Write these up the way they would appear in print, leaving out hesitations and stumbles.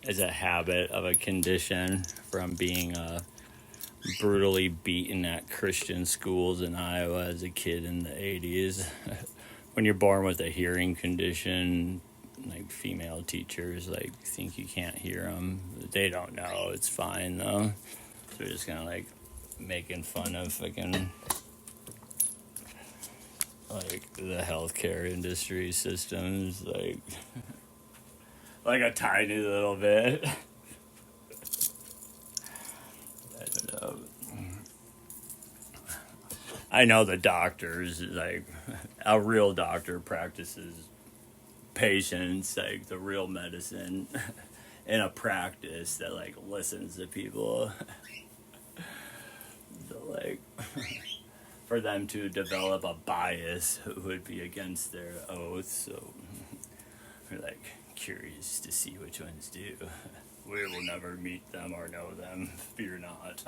as a habit of a condition from being brutally beaten at Christian schools in Iowa as a kid in the 80s. When you're born with a hearing condition, like female teachers like think you can't hear them. They don't know. It's fine though. They're just kind of like making fun of fucking like the healthcare industry systems, like a tiny little bit. I don't know. I know the doctors, like a real doctor practices patients, like the real medicine in a practice that like listens to people. So like for them to develop a bias would be against their oath, so we're like curious to see which ones do. We will never meet them or know them, fear not.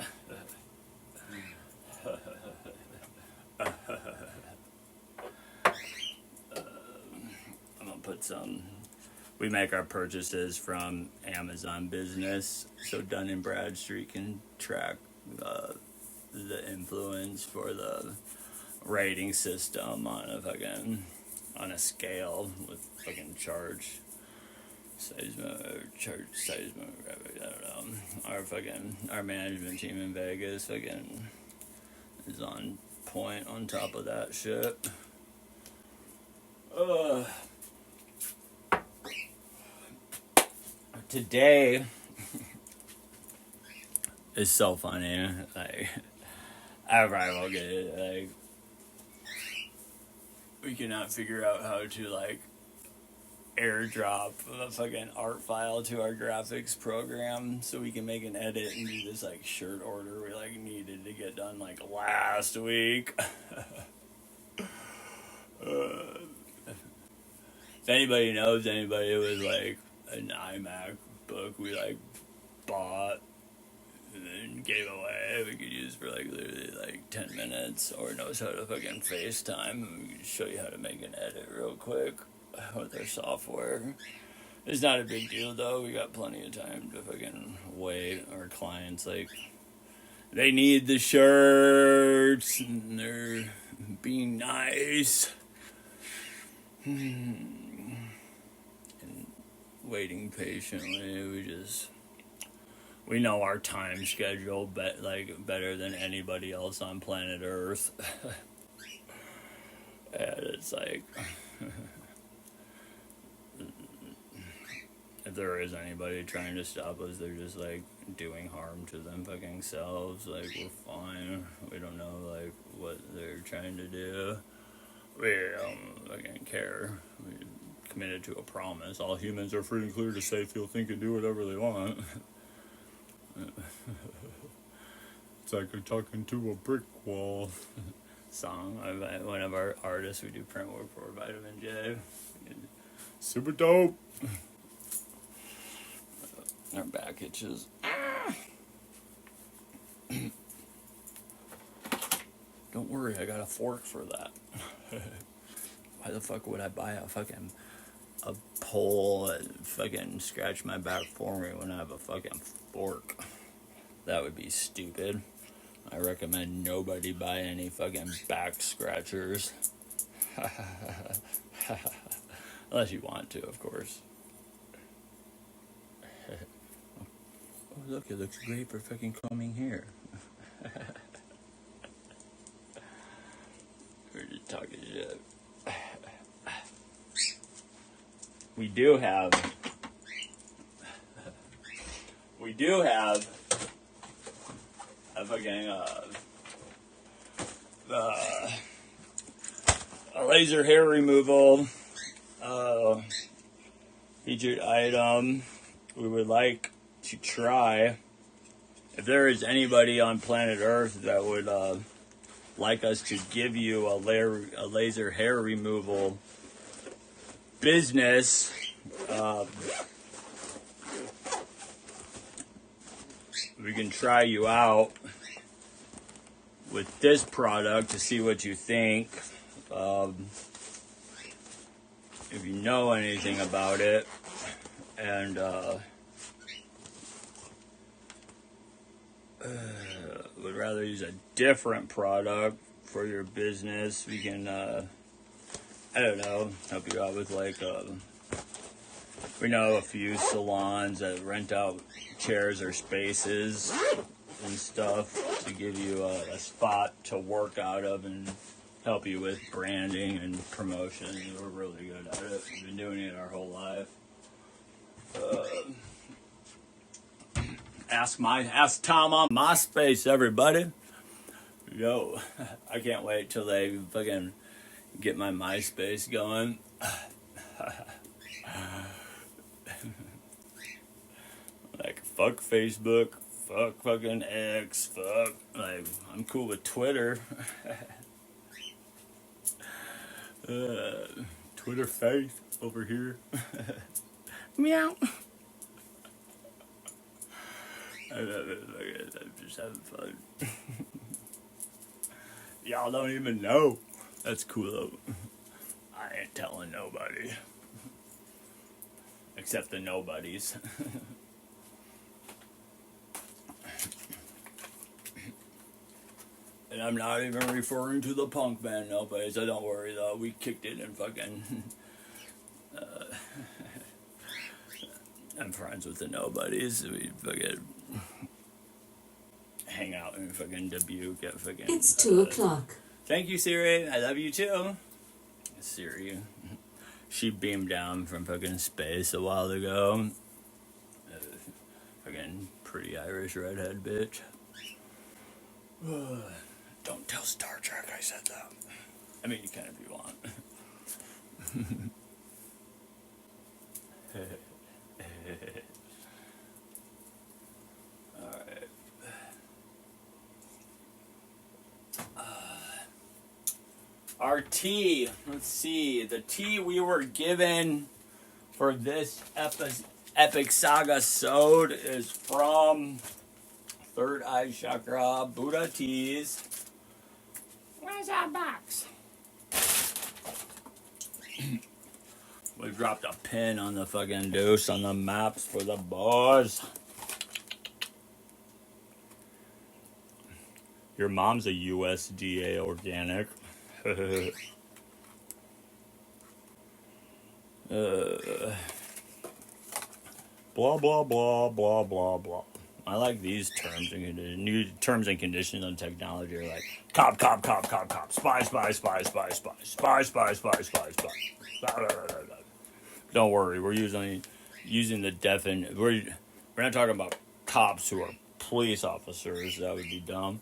I'm gonna put some. We make our purchases from Amazon Business, so Dun & Bradstreet can track the influence for the rating system on a scale with fucking charge seismo, I don't know. Our management team in Vegas is on point on top of that shit. Today is so funny. Like, I probably won't get it. Like, we cannot figure out how to like airdrop a fucking art file to our graphics program so we can make an edit and do this like shirt order we like needed to get done like last week. If anybody knows anybody who was like an iMac book we like bought and then gave away, we could use for like literally like 10 minutes, or knows how to fucking FaceTime, we could show you how to make an edit real quick with our software. It's not a big deal though, we got plenty of time to fucking wait. Our clients like they need the shirts and they're being nice. And waiting patiently. We know our time schedule better than anybody else on planet Earth. And it's like if there is anybody trying to stop us, they're just like doing harm to them fucking selves. Like, we're fine. We don't know like what they're trying to do. We don't fucking care. We committed to a promise. All humans are free and clear to say, feel, think, and do whatever they want. It's like I'm talking to a brick wall. Song. One of our artists, we do print work for Vitamin J. Super dope. Our back itches. Don't worry, I got a fork for that. Why the fuck would I buy a pole and fucking scratch my back for me when I have a fucking fork? That would be stupid. I recommend nobody buy any fucking back scratchers. Unless you want to, of course. Oh, look, it looks great for fucking combing hair. We're just talking shit. We do have a fucking a laser hair removal featured item we would like to try. If there is anybody on planet Earth that would like us to give you a laser hair removal business, we can try you out with this product to see what you think. If you know anything about it, and would rather use a different product for your business, we can, I don't know, help you out with like, we know a few salons that rent out chairs or spaces and stuff to give you a spot to work out of and help you with branding and promotion. We're really good at it. We've been doing it our whole life. Ask Tom on MySpace, everybody. Yo, I can't wait till they fucking get my MySpace going. Like, fuck Facebook, fuck fucking X, fuck, like, I'm cool with Twitter. Twitter faith over here. Meow. I'm just having fun. Y'all don't even know. That's cool though. I ain't telling nobody. Except the nobodies. And I'm not even referring to the punk band nobody, so don't worry though. We kicked it in fucking... I'm friends with the nobodies. We fucking hang out in fucking Dubuque at fucking... It's 2 o'clock. Thank you, Siri. I love you too. Siri. She beamed down from fucking space a while ago. Fucking pretty Irish redhead bitch. Don't tell Star Trek I said that. I mean, you can if you want. Alright. Our tea. Let's see. The tea we were given for this epic saga sode is from Third Eye Chakra Buddha Teas. Where's that box? We dropped a pin on the fucking deuce on the maps for the boys. Your mom's a USDA organic. Blah, blah, blah, blah, blah, blah. I like these terms and conditions. New terms and conditions on technology are like cop, cop, cop, cop, cop, spy, spy, spy, spy, spy, spy, spy, spy, spy, spy. Don't worry, we're using the we're not talking about cops who are police officers. That would be dumb.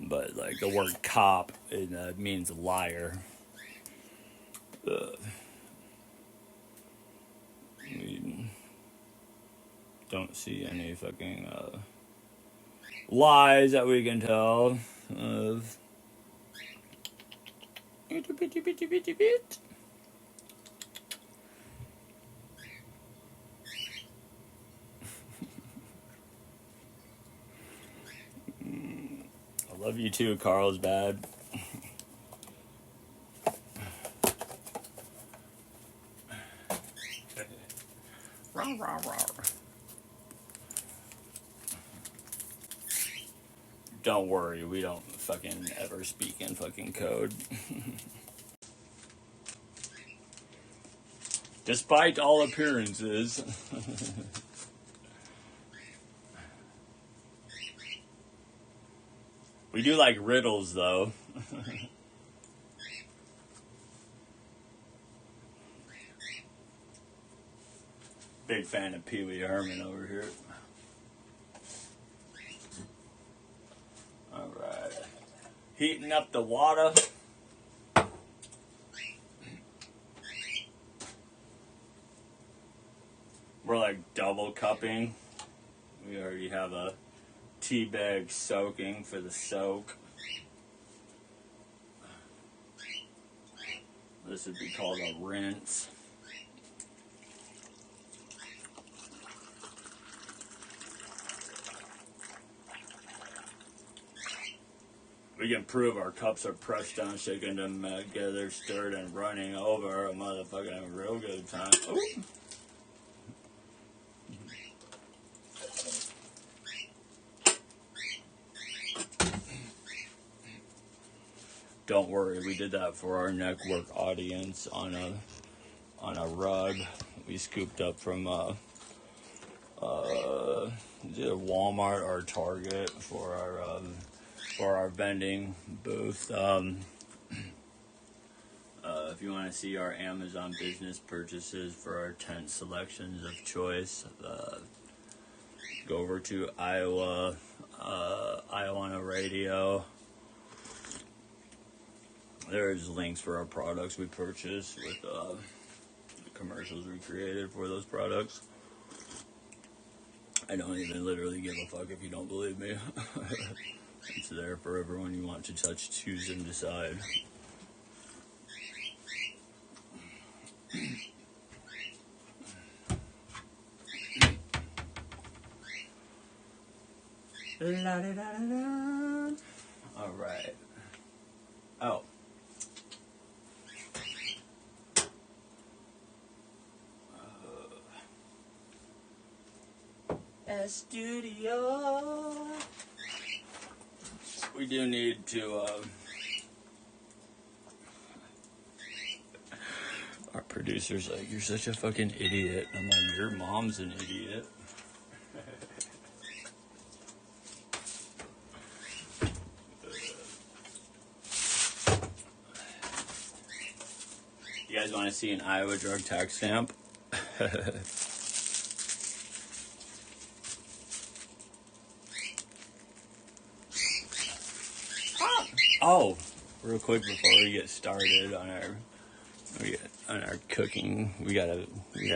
But like the word cop, it means liar. We don't see any fucking lies that we can tell of. I love you too, Carl's bad. Rah, rah, rah. Don't worry, we don't fucking ever speak in fucking code. Despite all appearances. We do like riddles, though. Big fan of Pee Wee Herman over here. Alright. Heating up the water. We're like double cupping. We already have a tea bag soaking for the soak. This would be called a rinse. We can prove our cups are pressed down, shaking them together, stirred, and running over. A motherfucking have a real good time. Ooh. don't worry, we did that for our network audience on a rug we scooped up from either Walmart or Target for our vending booth. If you want to see our Amazon business purchases for our tent selections of choice, go over to Iowa Radio. There's links for our products we purchased with the commercials we created for those products. I don't even literally give a fuck if you don't believe me. It's there for everyone you want to touch, choose, and decide. All right. Oh. Studio. We do need to. Our producer's like, "You're such a fucking idiot." I'm like, "Your mom's an idiot." You guys want to see an Iowa drug tax stamp? Oh, real quick before we get started on our cooking, we got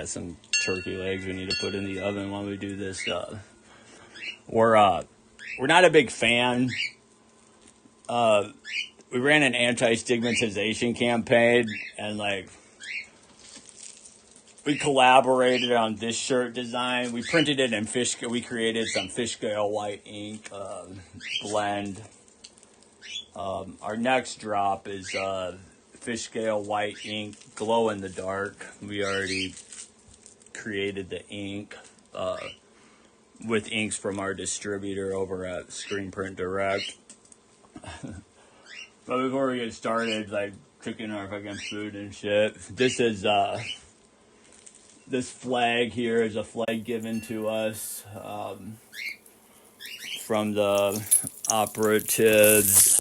some turkey legs we need to put in the oven while we do this. We're not a big fan. We ran an anti-stigmatization campaign, and like we collaborated on this shirt design. We printed it in we created some fish scale white ink blend. Our next drop is fish scale white ink glow in the dark. We already created the ink with inks from our distributor over at Screen Print Direct. But before we get started, like cooking our fucking food and shit, this flag here is a flag given to us from the operatives.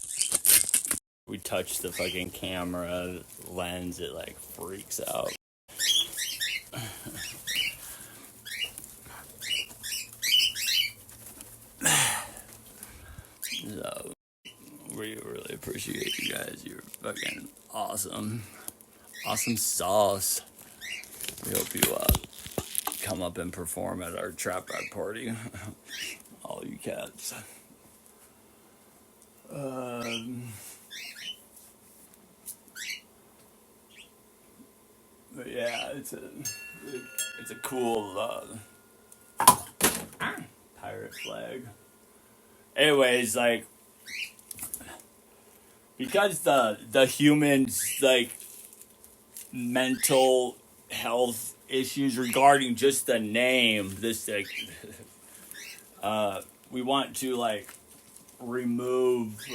We touch the fucking camera lens, it like freaks out. So, we really appreciate you guys. You're fucking awesome. Awesome sauce. We hope you come up and perform at our trap back party. All you cats. But yeah, it's a cool pirate flag. Anyways, like because the humans like mental health issues regarding just the name, this like we want to like remove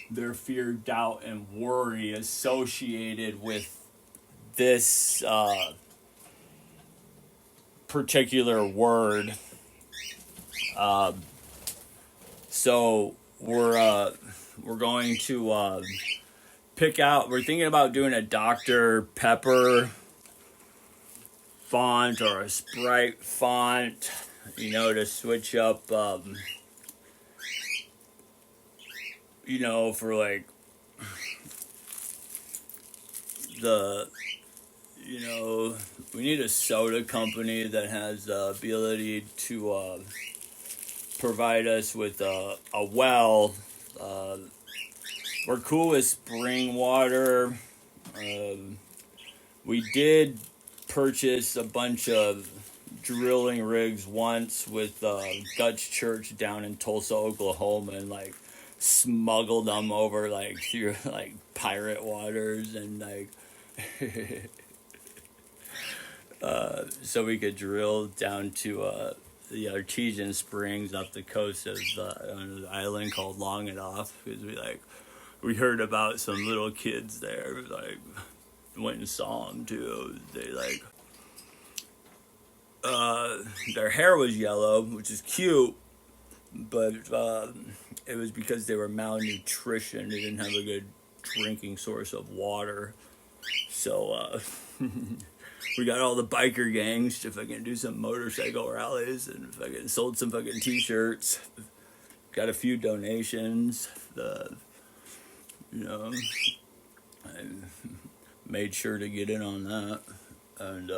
their fear, doubt, and worry associated with this particular word. So we're going to pick out. We're thinking about doing a Dr. Pepper font or a Sprite font, you know, to switch up. You know, for like we need a soda company that has the ability to provide us with a well. We're cool with spring water. We did purchase a bunch of drilling rigs once with Dutch Church down in Tulsa, Oklahoma, and like smuggled them over like through like pirate waters and like so we could drill down to the Artesian Springs off the coast of an island called Long and Off, because we heard about some little kids there, like, went and saw them too. They like, their hair was yellow, which is cute, but it was because they were malnutrition. They didn't have a good drinking source of water. So we got all the biker gangs to fucking do some motorcycle rallies and fucking sold some fucking t-shirts. Got a few donations. I made sure to get in on that. And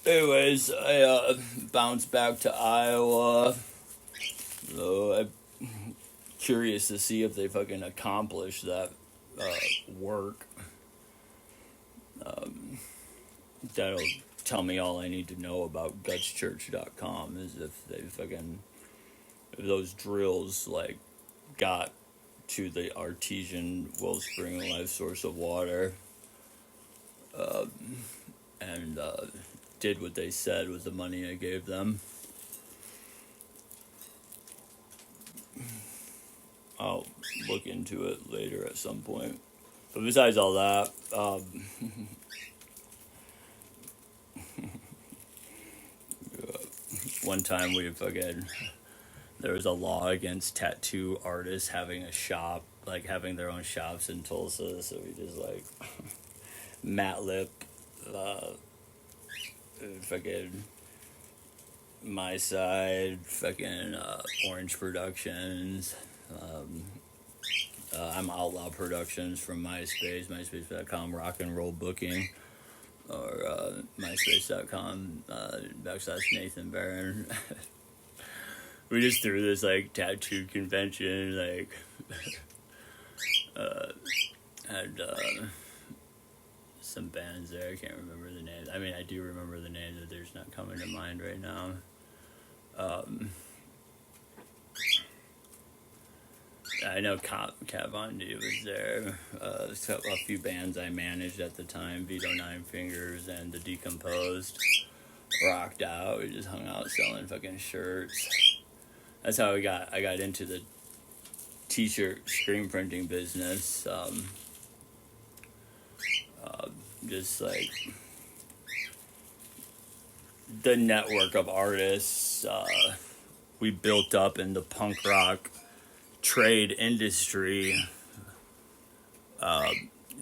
anyways, I bounced back to Iowa. So I'm curious to see if they fucking accomplish that work. That'll tell me all I need to know about gutschurch.com is if those drills like got to the artesian wellspring life source of water, and did what they said with the money I gave them. I'll look into it later at some point. But besides all that, one time there was a law against tattoo artists having a shop, like having their own shops in Tulsa, so we just like matte lip, fucking My Side, fucking Orange Productions, I'm Outlaw Productions from MySpace, myspace.com, rock and roll booking, or myspace.com, / Nathan Barron. We just threw this like tattoo convention, like, had some bands there. I can't remember the names. I mean, I do remember the names, but they're just not coming to mind right now. I know Kat Von D was there. A few bands I managed at the time, Vito Nine Fingers and The Decomposed, rocked out. We just hung out selling fucking shirts. That's how I got into the t-shirt screen printing business. Just like the network of artists we built up in the punk rock trade industry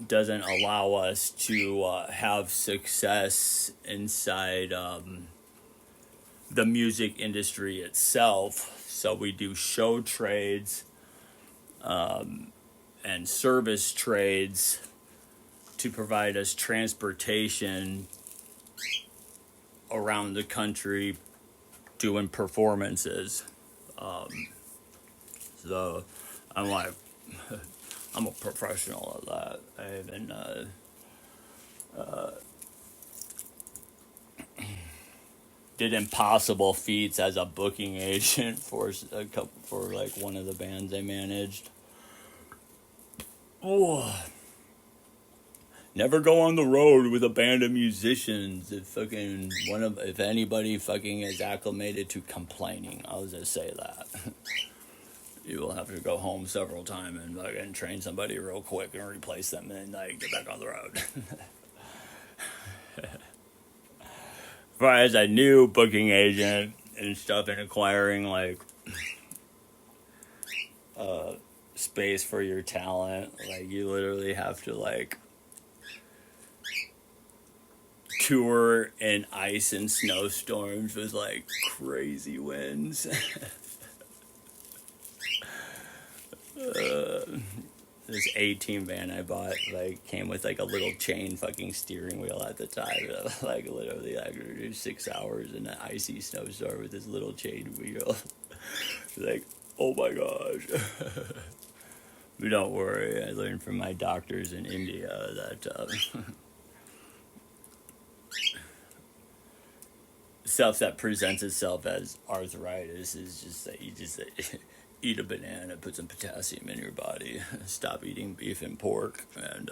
doesn't allow us to have success inside the music industry itself. So we do show trades and service trades to provide us transportation around the country doing performances. So I'm like, I'm a professional at that. I even did impossible feats as a booking agent for like one of the bands I managed. Oh, never go on the road with a band of musicians if anybody fucking is acclimated to complaining. I'll just say that. You will have to go home several times and train somebody real quick and replace them and like get back on the road. As far as a new booking agent and stuff and acquiring like space for your talent, like you literally have to like tour in ice and snowstorms with like crazy winds. This A-Team van I bought like came with like a little chain fucking steering wheel at the time. Like literally like 6 hours in an icy snowstorm with this little chain wheel. Like, oh my gosh. But don't worry, I learned from my doctors in India that stuff that presents itself as arthritis is just that you just eat a banana, put some potassium in your body, stop eating beef and pork, and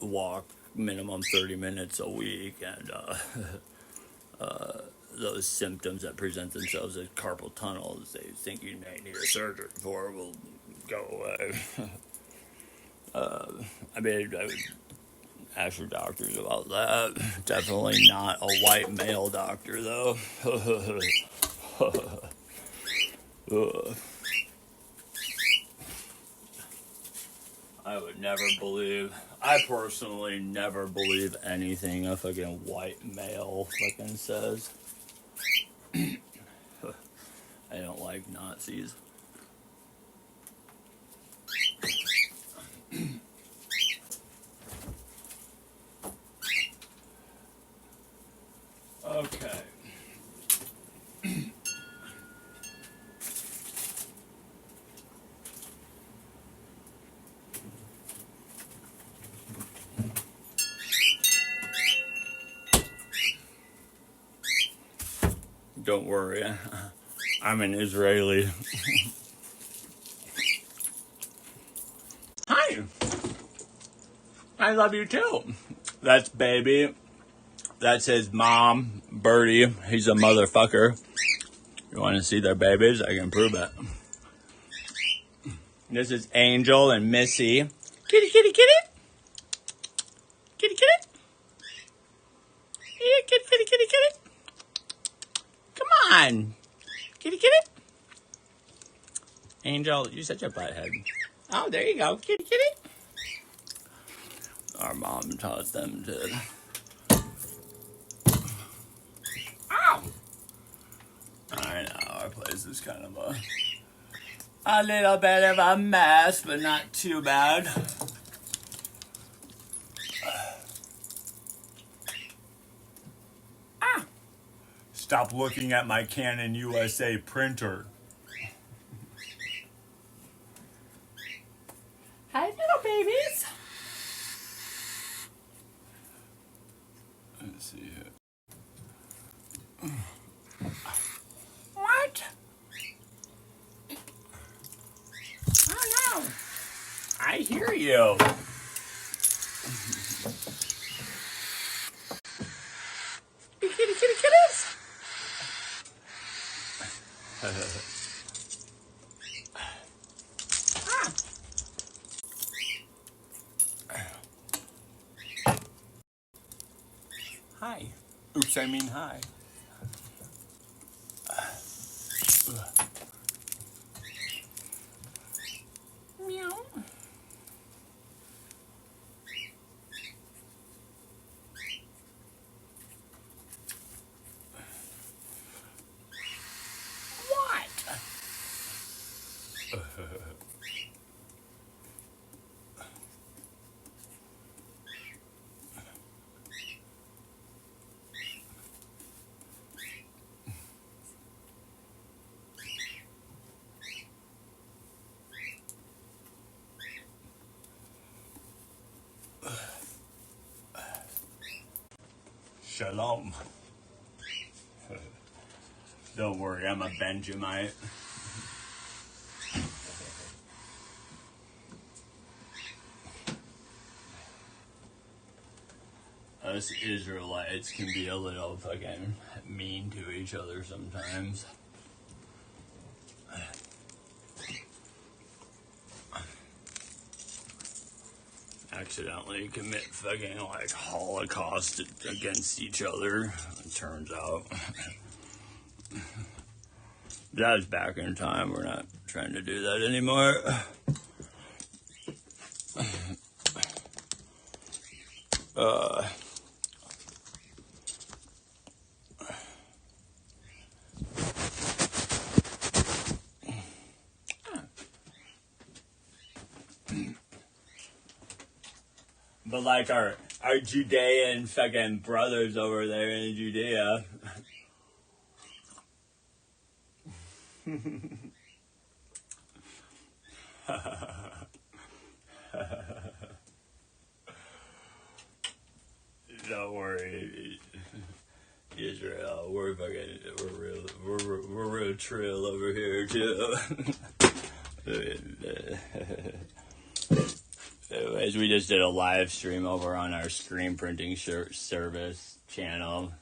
walk minimum 30 minutes a week, and those symptoms that present themselves as carpal tunnels they think you may need a surgery for will go away. I mean, I would ask your doctors about that. Definitely not a white male doctor, though. I personally never believe anything a fucking white male fucking says. I don't like Nazis. Okay. Don't worry, I'm an Israeli. Hi! I love you too. That's baby. That's his mom, Birdie. He's a motherfucker. You want to see their babies? I can prove it. This is Angel and Missy. Kitty, kitty, kitty. Kitty, kitty. Yeah, kitty, kitty, kitty, kitty. Come on. Kitty, kitty. Angel, you're such a butthead. Oh, there you go. Kitty, kitty. Our mom taught them to... Ow! I know, our place is kind of a little bit of a mess, but not too bad. Stop looking at my Canon USA printer. Hi, little babies. Let's see here. What? Oh no. I hear you. Kitty, kitty, kitty, kitties. Hi. Oops, I mean hi. Meow. What? Shalom. Don't worry, I'm a Benjamite. Us Israelites can be a little fucking mean to each other sometimes. Accidentally commit fucking like Holocaust against each other, it turns out. That was back in time. We're not trying to do that anymore. But like our Judean fucking brothers over there in Judea. Don't worry, Israel. We're real trill over here too. Anyways, we just did a live stream over on our screen printing service channel.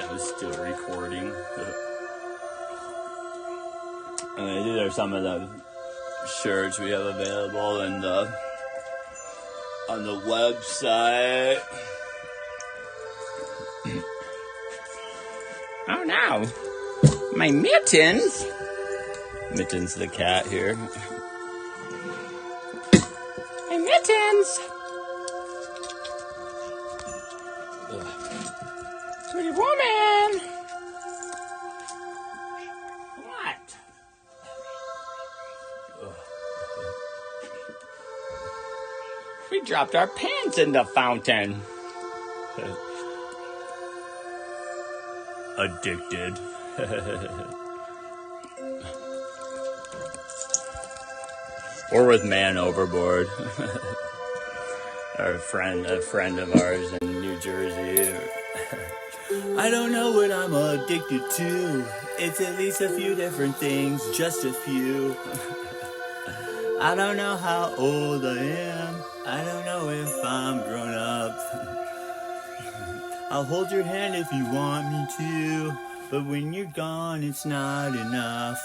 I was still recording. I mean, these are some of the shirts we have available and on the website. Oh no, my mittens! Mittens the cat here. My mittens! Pretty woman! What? We dropped our pants in the fountain. Addicted. Or with man overboard. A friend of ours in New Jersey. I don't know what I'm addicted to. It's at least a few different things, just a few. I don't know how old I am. I don't know if I'm grown up. I'll hold your hand if you want me to, but when you're gone, it's not enough.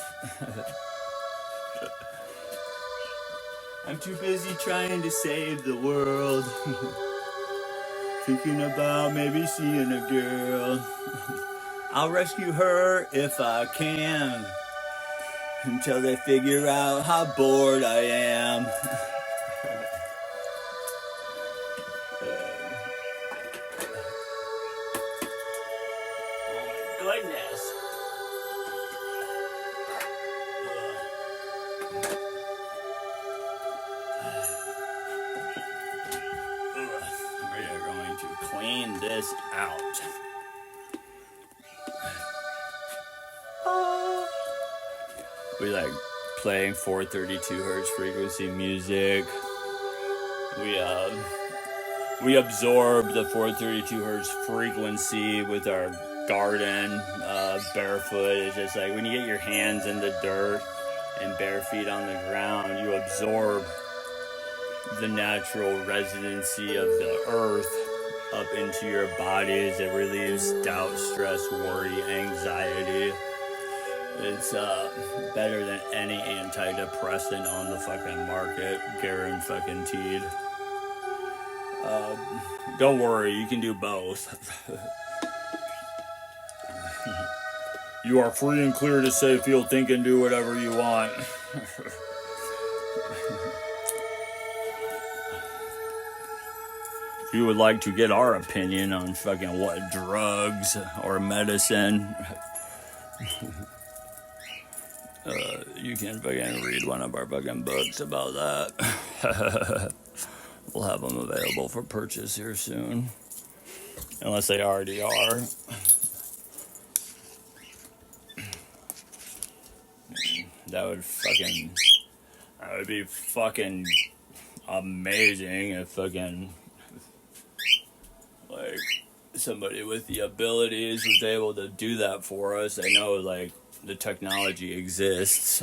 I'm too busy trying to save the world. Thinking about maybe seeing a girl. I'll rescue her if I can, until they figure out how bored I am. Oh my goodness. We are going to clean this out. We like playing 432 hertz frequency music. We absorb the 432 hertz frequency with our garden, barefoot. It's just like when you get your hands in the dirt and bare feet on the ground, you absorb the natural residency of the earth up into your bodies. It relieves doubt, stress, worry, anxiety. It's better than any antidepressant on the fucking market, guaranteed. Don't worry, you can do both. You are free and clear to say, feel, think, and do whatever you want. If you would like to get our opinion on fucking what drugs or medicine, you can fucking read one of our fucking books about that. We'll have them available for purchase here soon. Unless they already are. That would be fucking amazing if fucking, like, somebody with the abilities was able to do that for us. I know, like, the technology exists.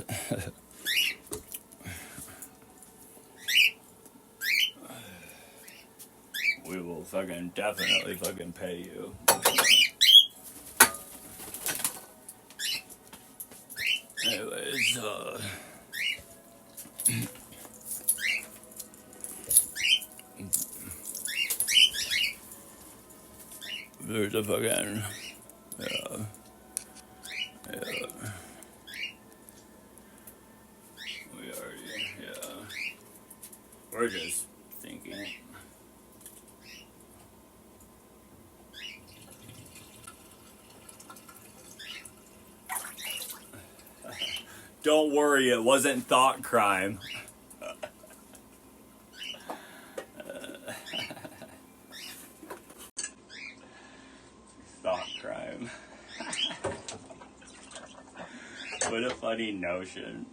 We will fucking definitely fucking pay you. Anyways, there's a fucking, yeah. We're just thinking. Don't worry, it wasn't thought crime. Thought crime. What a funny notion.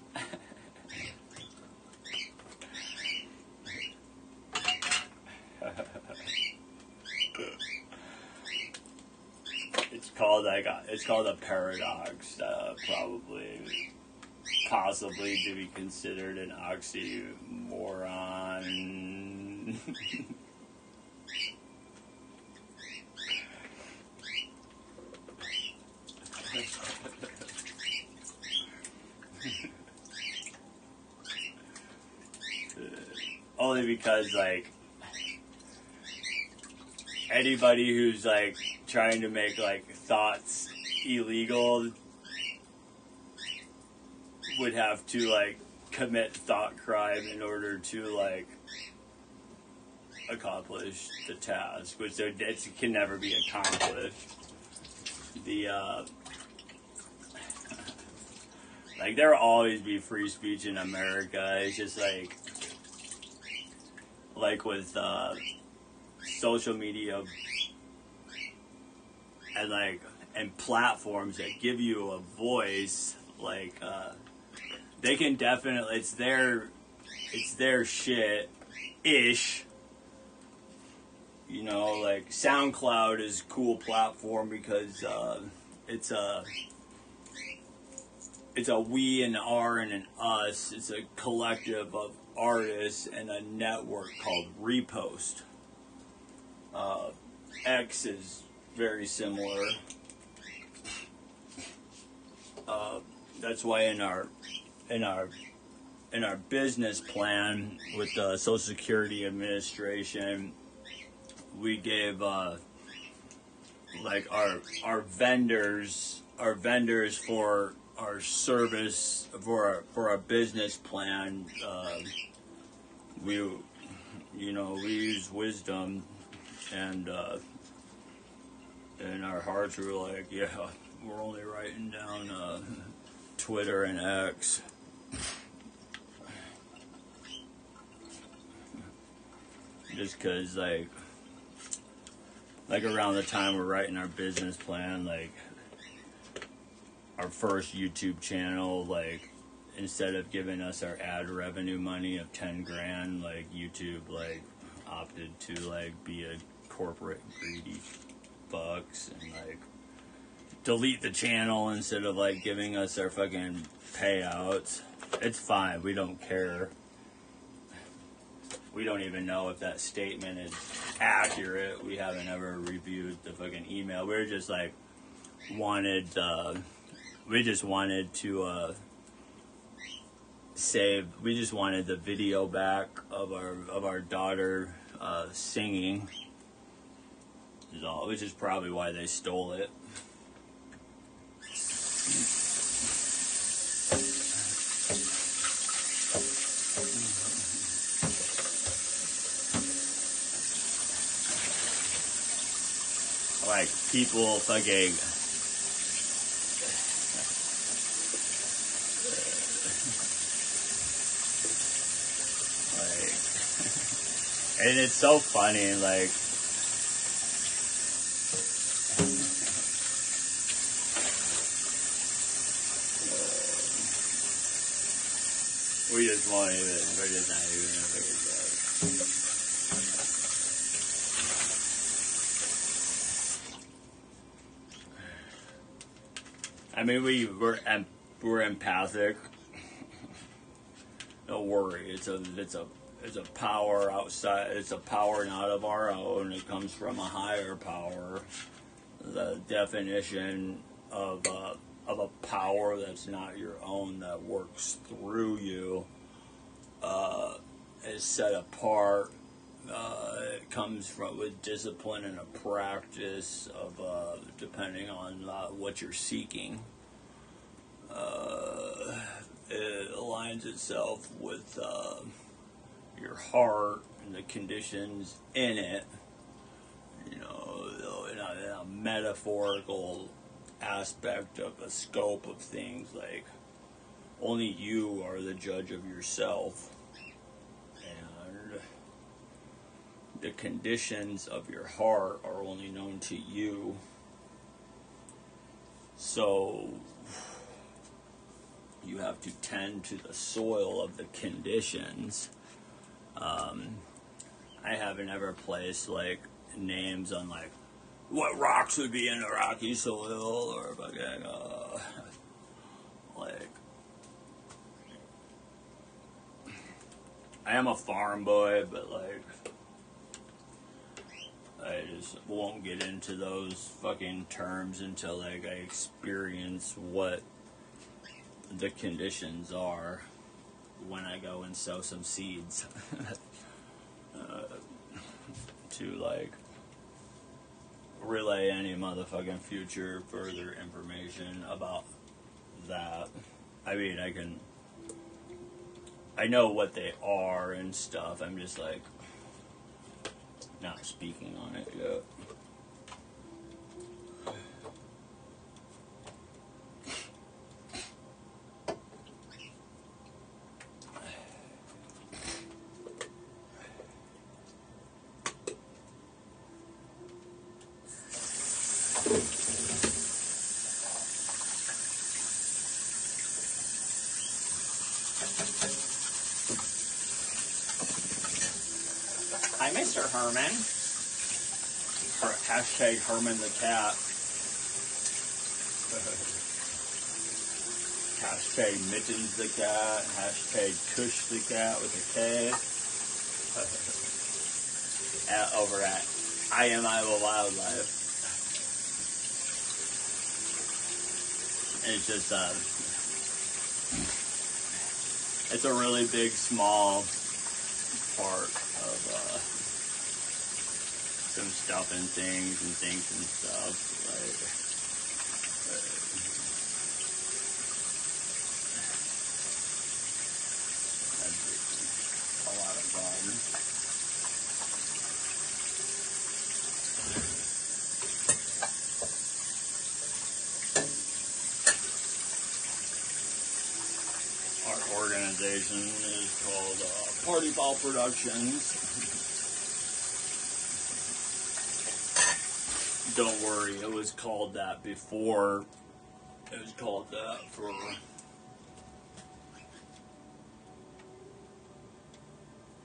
it's called a paradox. Possibly to be considered an oxymoron. Only because, like, anybody who's, like, trying to make, like, thoughts illegal would have to, like, commit thought crime in order to, like, accomplish the task, which it can never be accomplished. Like, there will always be free speech in America. It's just, like with, social media and platforms that give you a voice, like, they can definitely, it's their shit-ish. You know, like, SoundCloud is a cool platform because, it's a we, an R, and an us. It's a collective of artists and a network called Repost. X is very similar. That's why in our business plan with the Social Security Administration, we gave like our vendors for our service for our business plan. We use wisdom, and our hearts were like, yeah, we're only writing down Twitter and X. Just because, like around the time we're writing our business plan, like, our first YouTube channel, like, instead of giving us our ad revenue money of 10 grand, like, YouTube, like, opted to, like, be a corporate greedy fucks and, like, delete the channel instead of, like, giving us our fucking payouts. It's fine, we don't care. We don't even know if that statement is accurate. We haven't ever reviewed the fucking email. We're just, like, we just wanted to we just wanted the video back of our daughter singing, which is probably why they stole it. Like, people fucking and it's so funny, like, we're just not even I mean, we're empathic. Don't worry, it's a power outside. It's a power not of our own. It comes from a higher power. The definition of a power that's not your own, that works through you, is set apart. It comes with discipline and a practice of depending on what you're seeking. It aligns itself with your heart and the conditions in it. You know, in a metaphorical aspect of a scope of things, like, only you are the judge of yourself, and the conditions of your heart are only known to you. So you have to tend to the soil of the conditions. I haven't ever placed, like, names on, like, what rocks would be in a rocky soil, or fucking, like, I am a farm boy, but, like, I just won't get into those fucking terms until, like, I experience what the conditions are when I go and sow some seeds. To, like, relay any motherfucking future further information about that. I mean, I know what they are and stuff. I'm just, like, not speaking on it yet. Hi, Mr. Herman. Hashtag Herman the cat. Hashtag Mittens the cat. Hashtag Kush the cat with a K. Over at I Am Iowa Wildlife. And it's just, it's a really big, small part of, some stuff and things and stuff, like, that's a lot of fun. Our organization is called Party Ball Productions. Don't worry, it was called that before. It was called that for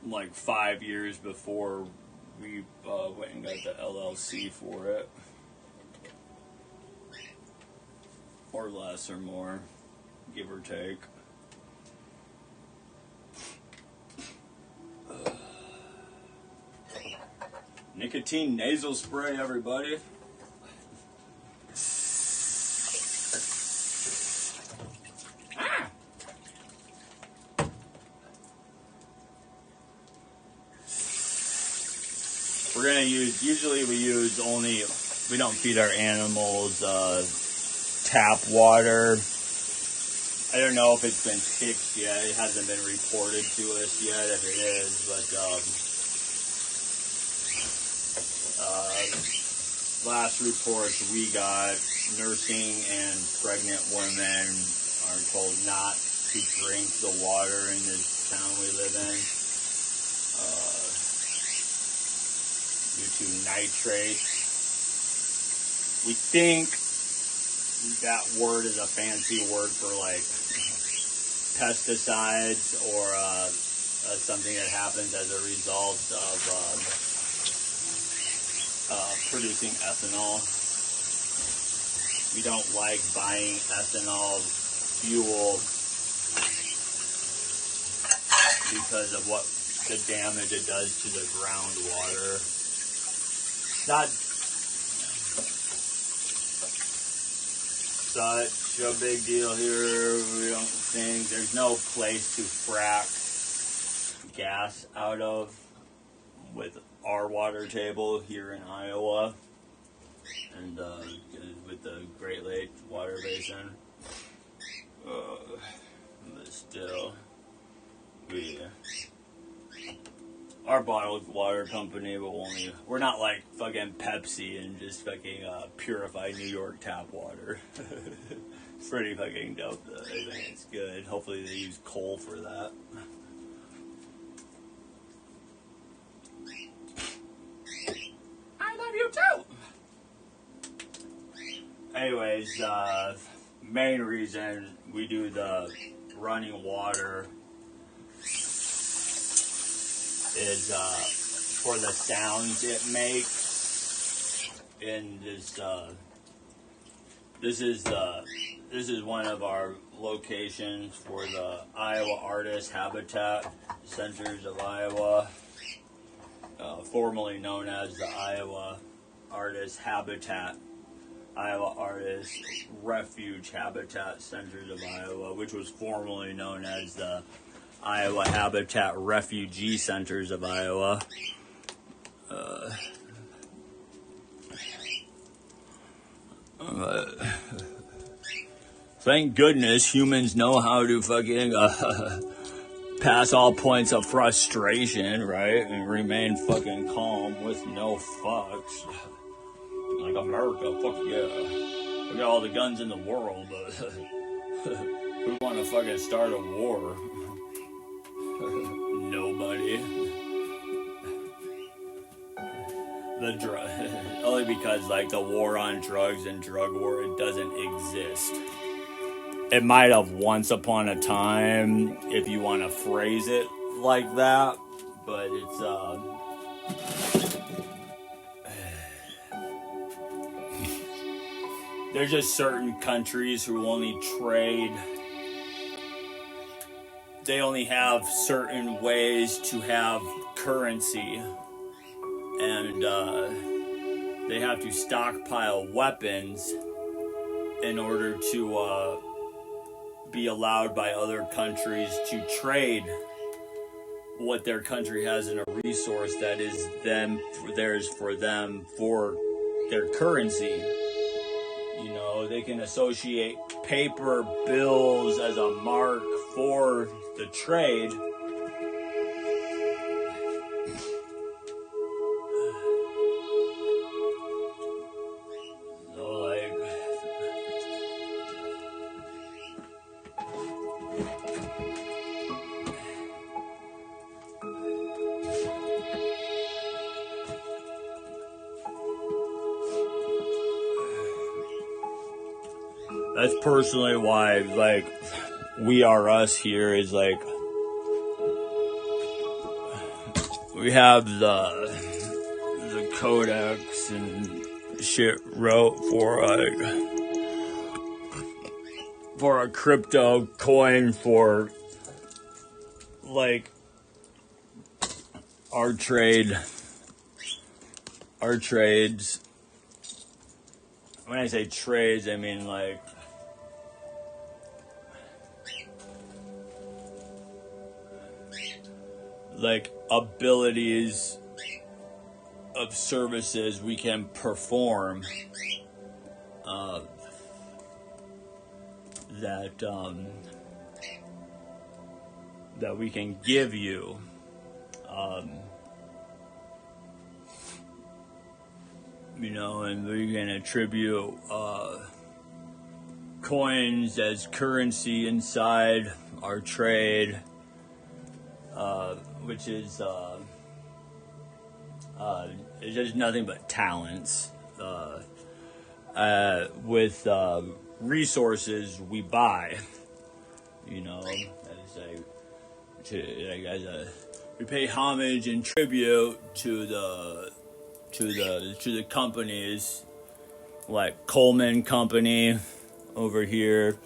like 5 years before we went and got the LLC for it. Or less or more, give or take. Nicotine nasal spray, everybody. We're gonna usually we use only, we don't feed our animals tap water. I don't know if it's been fixed yet. It hasn't been reported to us yet if it is, but last reports we got, nursing and pregnant women are told not to drink the water in this town we live in. Due to nitrates. We think that word is a fancy word for like pesticides or something that happens as a result of producing ethanol. We don't like buying ethanol fuel because of what the damage it does to the groundwater. Not such a big deal here. We don't think there's no place to frack gas out of with our water table here in Iowa and with the Great Lakes water basin. But still, our bottled water company will only, we're not like fucking Pepsi and just fucking purified New York tap water. It's pretty fucking dope though. I think it's good. Hopefully they use coal for that. I love you too! Anyways, main reason we do the running water is for the sounds it makes in this. This is one of our locations for the Iowa Artist Habitat Centers of Iowa, formerly known as the Iowa Artist Refuge Habitat Centers of Iowa, which was formerly known as the Iowa Habitat Refugee Centers of Iowa. Thank goodness humans know how to fucking pass all points of frustration, right? And remain fucking calm with no fucks. Like America, fuck yeah. We got all the guns in the world, but who want to fucking start a war? Nobody. Only because like the war on drugs and drug war, it doesn't exist. It might have once upon a time, if you want to phrase it like that, but it's there's just certain countries who only trade. They only have certain ways to have currency, and they have to stockpile weapons in order to be allowed by other countries to trade what their country has in a resource that is theirs for them for their currency. You know, they can associate paper bills as a mark for the trade. That's personally why, like, We Are Us here is like, we have the codex and shit wrote for a crypto coin for like our trades. When I say trades, I mean like abilities of services we can perform that we can give you. You know, and we can attribute coins as currency inside our trade, which is it's just nothing but talents. With resources we buy, you know, we pay homage and tribute to the companies like Coleman Company over here,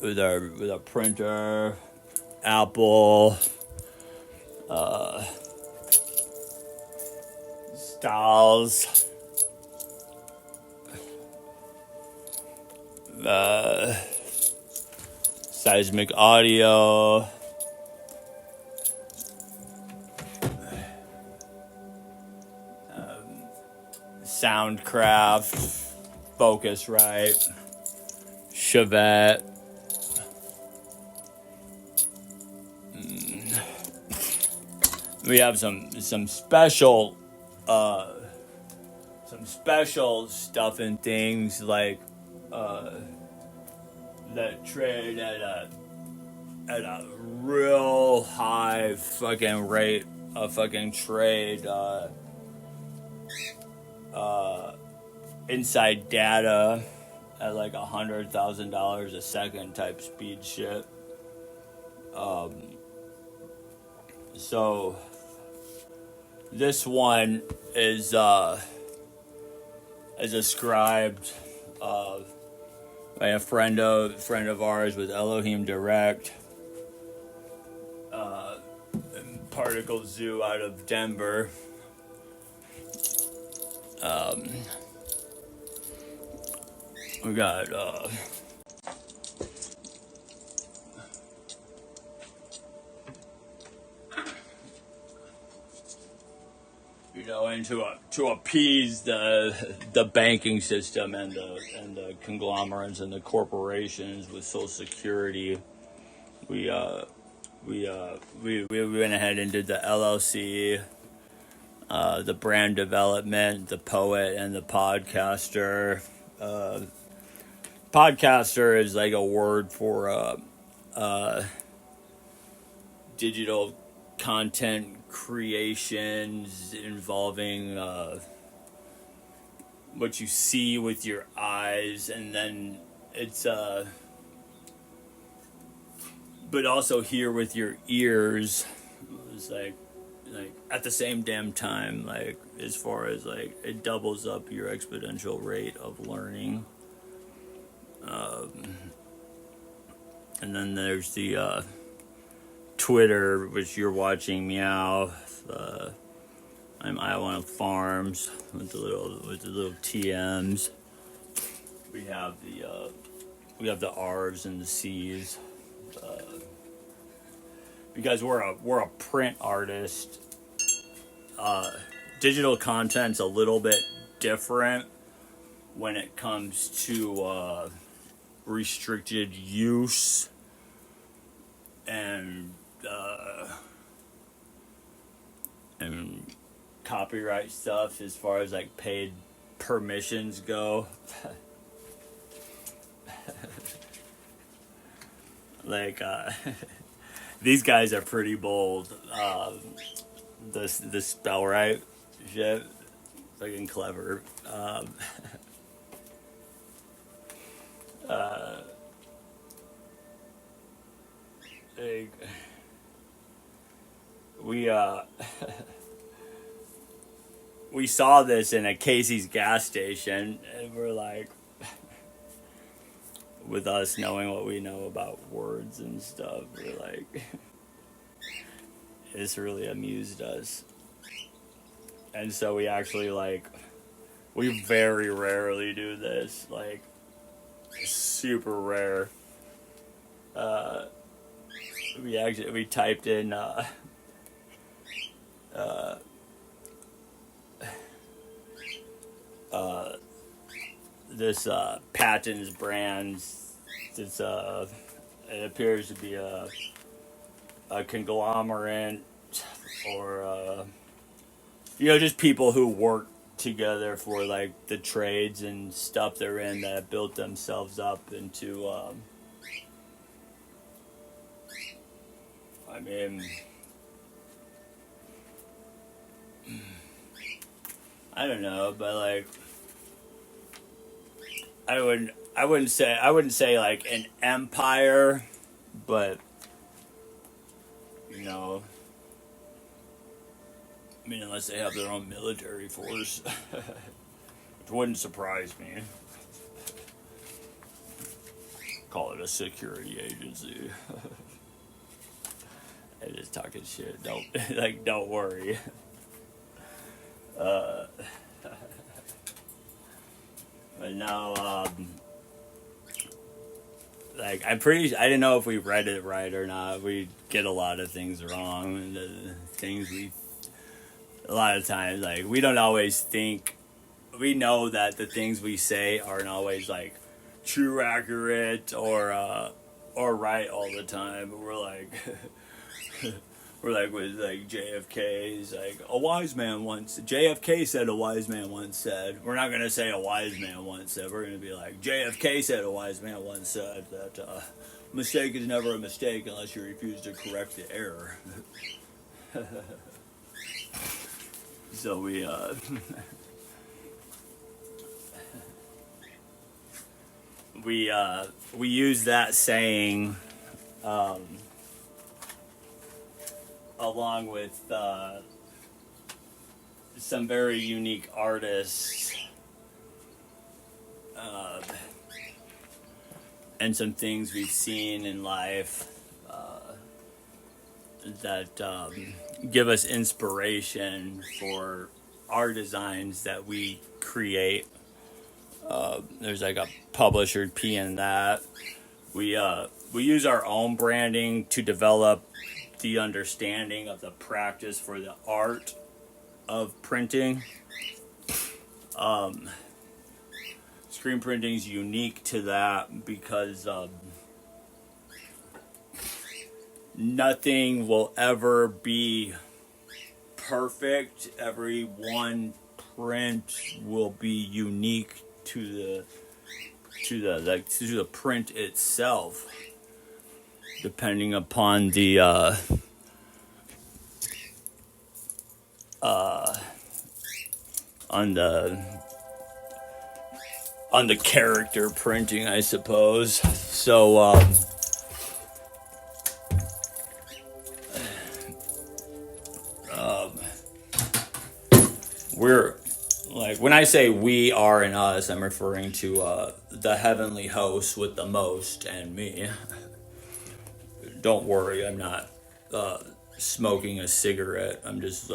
with our printer, Apple, Styles, Seismic Audio, Soundcraft, Focusrite, Chevette. We have some special stuff and things like that trade at a real high fucking rate of fucking trade, inside data at like $100,000 a second type speed shit. So This one is ascribed by a friend of ours with Elohim Direct, Particle Zoo out of Denver. We got to appease the banking system and the conglomerates and the corporations with Social Security. We went ahead and did the LLC, the brand development, the poet, and the podcaster. Podcaster is like a word for digital content creations involving what you see with your eyes, and then it's but also hear with your ears. It's like at the same damn time, like as far as like it doubles up your exponential rate of learning. And then there's the Twitter, which you're watching, Meow. I'm Iowa Farms with the little TMs. We have the R's and the C's. Because we're a print artist, digital content's a little bit different when it comes to restricted use and copyright stuff as far as like paid permissions go. Like these guys are pretty bold. The spell right shit, fucking clever. Like, we saw this in a Casey's gas station, and we're like, with us knowing what we know about words and stuff, we're like, this really amused us. And so we actually we very rarely do this, like super rare. We typed in this Patton's brands. It's it appears to be a conglomerate, or just people who work together for like the trades and stuff they're in that built themselves up into I mean, I don't know, but like I wouldn't say like an empire, but I mean, unless they have their own military force, it wouldn't surprise me. Call it a security agency. I'm just talking shit. Don't worry. But no, I didn't know if we read it right or not. We get a lot of things wrong, and a lot of times, like, we don't always think, we know that the things we say aren't always like true, accurate, or right all the time. But we're like, with like JFK's like JFK said a wise man once said. We're not gonna say a wise man once said. We're gonna be like, JFK said a wise man once said that mistake is never a mistake unless you refuse to correct the error. So we we use that saying along with some very unique artists, uh, and some things we've seen in life that give us inspiration for our designs that we create. There's like a publisher P in that. We use our own branding to develop the understanding of the practice for the art of printing. Screen printing is unique to that because nothing will ever be perfect. Every one print will be unique to the print itself, depending upon the on the character printing, I suppose. So we're like, when I say we are and us, I'm referring to the heavenly host with the most and me. Don't worry, I'm not smoking a cigarette. I'm just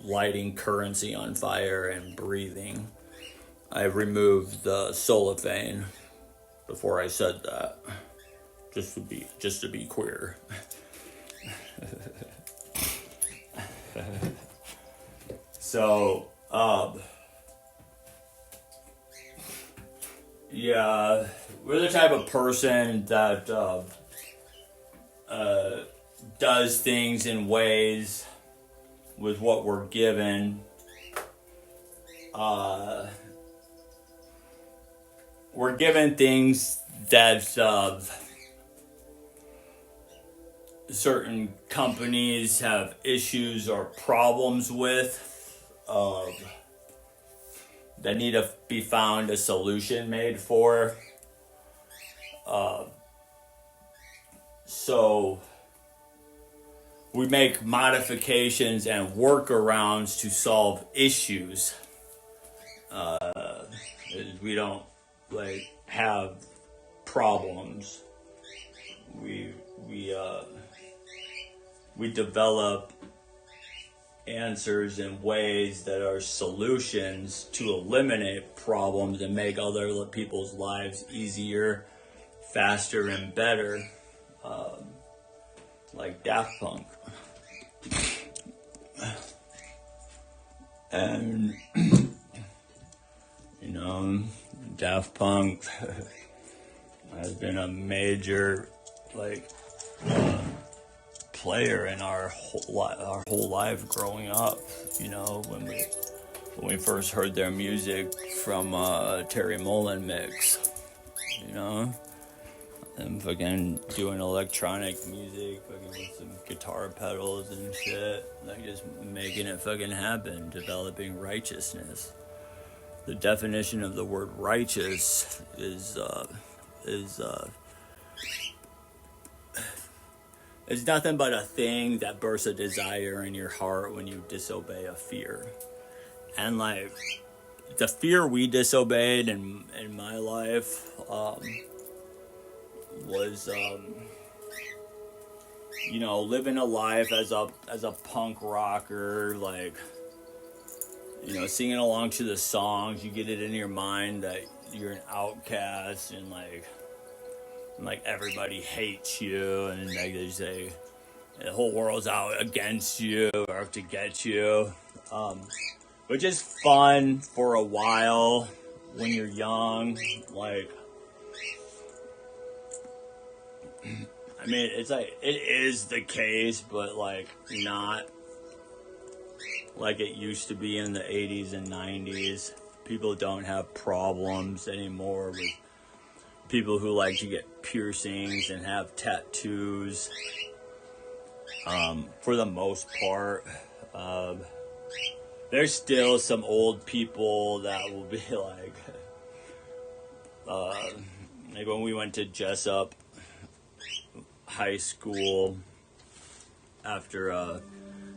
lighting currency on fire and breathing. I removed the cellophane before I said that, just to be queer. So, yeah, we're the type of person that does things in ways with what we're given. We're given things that certain companies have issues or problems with, that need to be found a solution made for. So we make modifications and workarounds to solve issues. We don't have problems. We develop answers in ways that are solutions to eliminate problems and make other people's lives easier, faster, and better. Like Daft Punk. And Daft Punk has been a major player in our whole life growing up. When we first heard their music from Terry Mullen mix, and fucking doing electronic music, fucking with some guitar pedals and shit, just making it fucking happen, developing righteousness. The definition of the word righteous is nothing but a thing that bursts a desire in your heart when you disobey a fear. And the fear we disobeyed in my life was living a life as a punk rocker, singing along to the songs. You get it in your mind that you're an outcast and everybody hates you, and they say the whole world's out against you or out to get you, which is fun for a while when you're young. It is the case, but not like it used to be in the 80s and 90s. People don't have problems anymore with people who like to get piercings and have tattoos. For the most part, there's still some old people that will be like when we went to Jessup High School after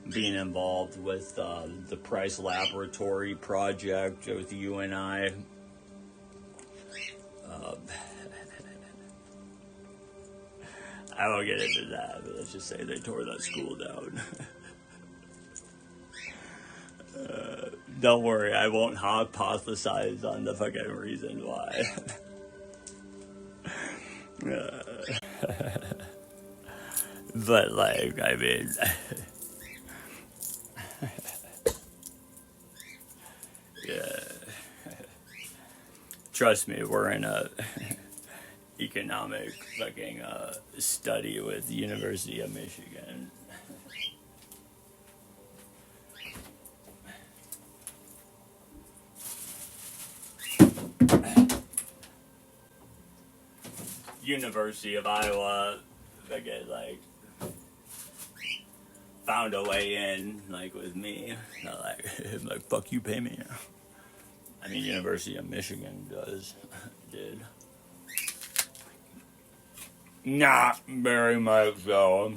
being involved with the Price Laboratory project with you and I. I won't get into that, but let's just say they tore that school down. Don't worry, I won't hypothesize on the fucking reason why. But, like, I mean... yeah. Trust me, we're in a economic fucking study with the University of Michigan. University of Iowa, fucking, like, found a way in, like, with me. Not like, fuck you, pay me. I mean, University of Michigan did. Not very much so.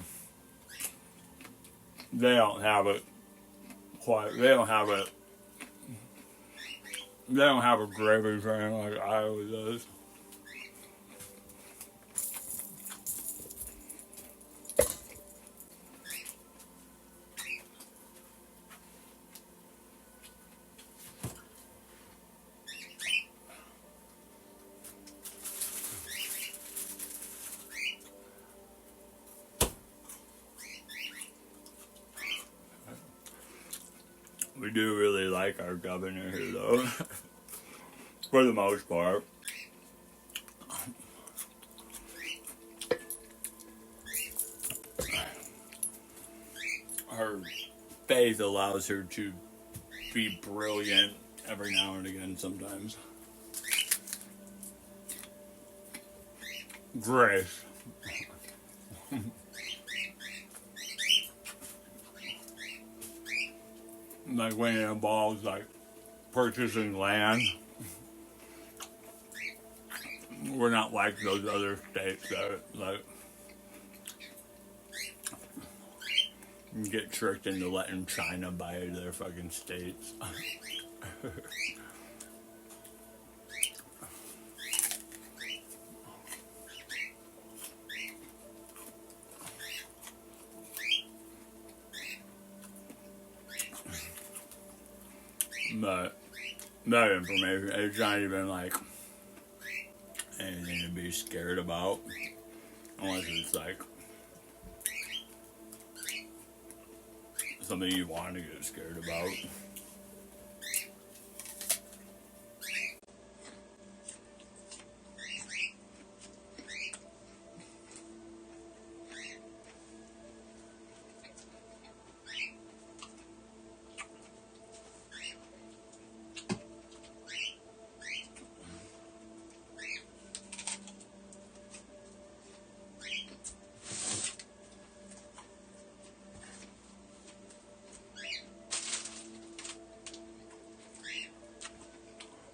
They don't have it quite, they don't have a gravy train like Iowa does. We do really like our governor here, though, for the most part. Her faith allows her to be brilliant every now and again sometimes. Grace. Like when it involves like purchasing land, we're not like those other states that like get tricked into letting China buy their fucking states. But that information, it's not even like anything to be scared about, unless it's like something you want to get scared about.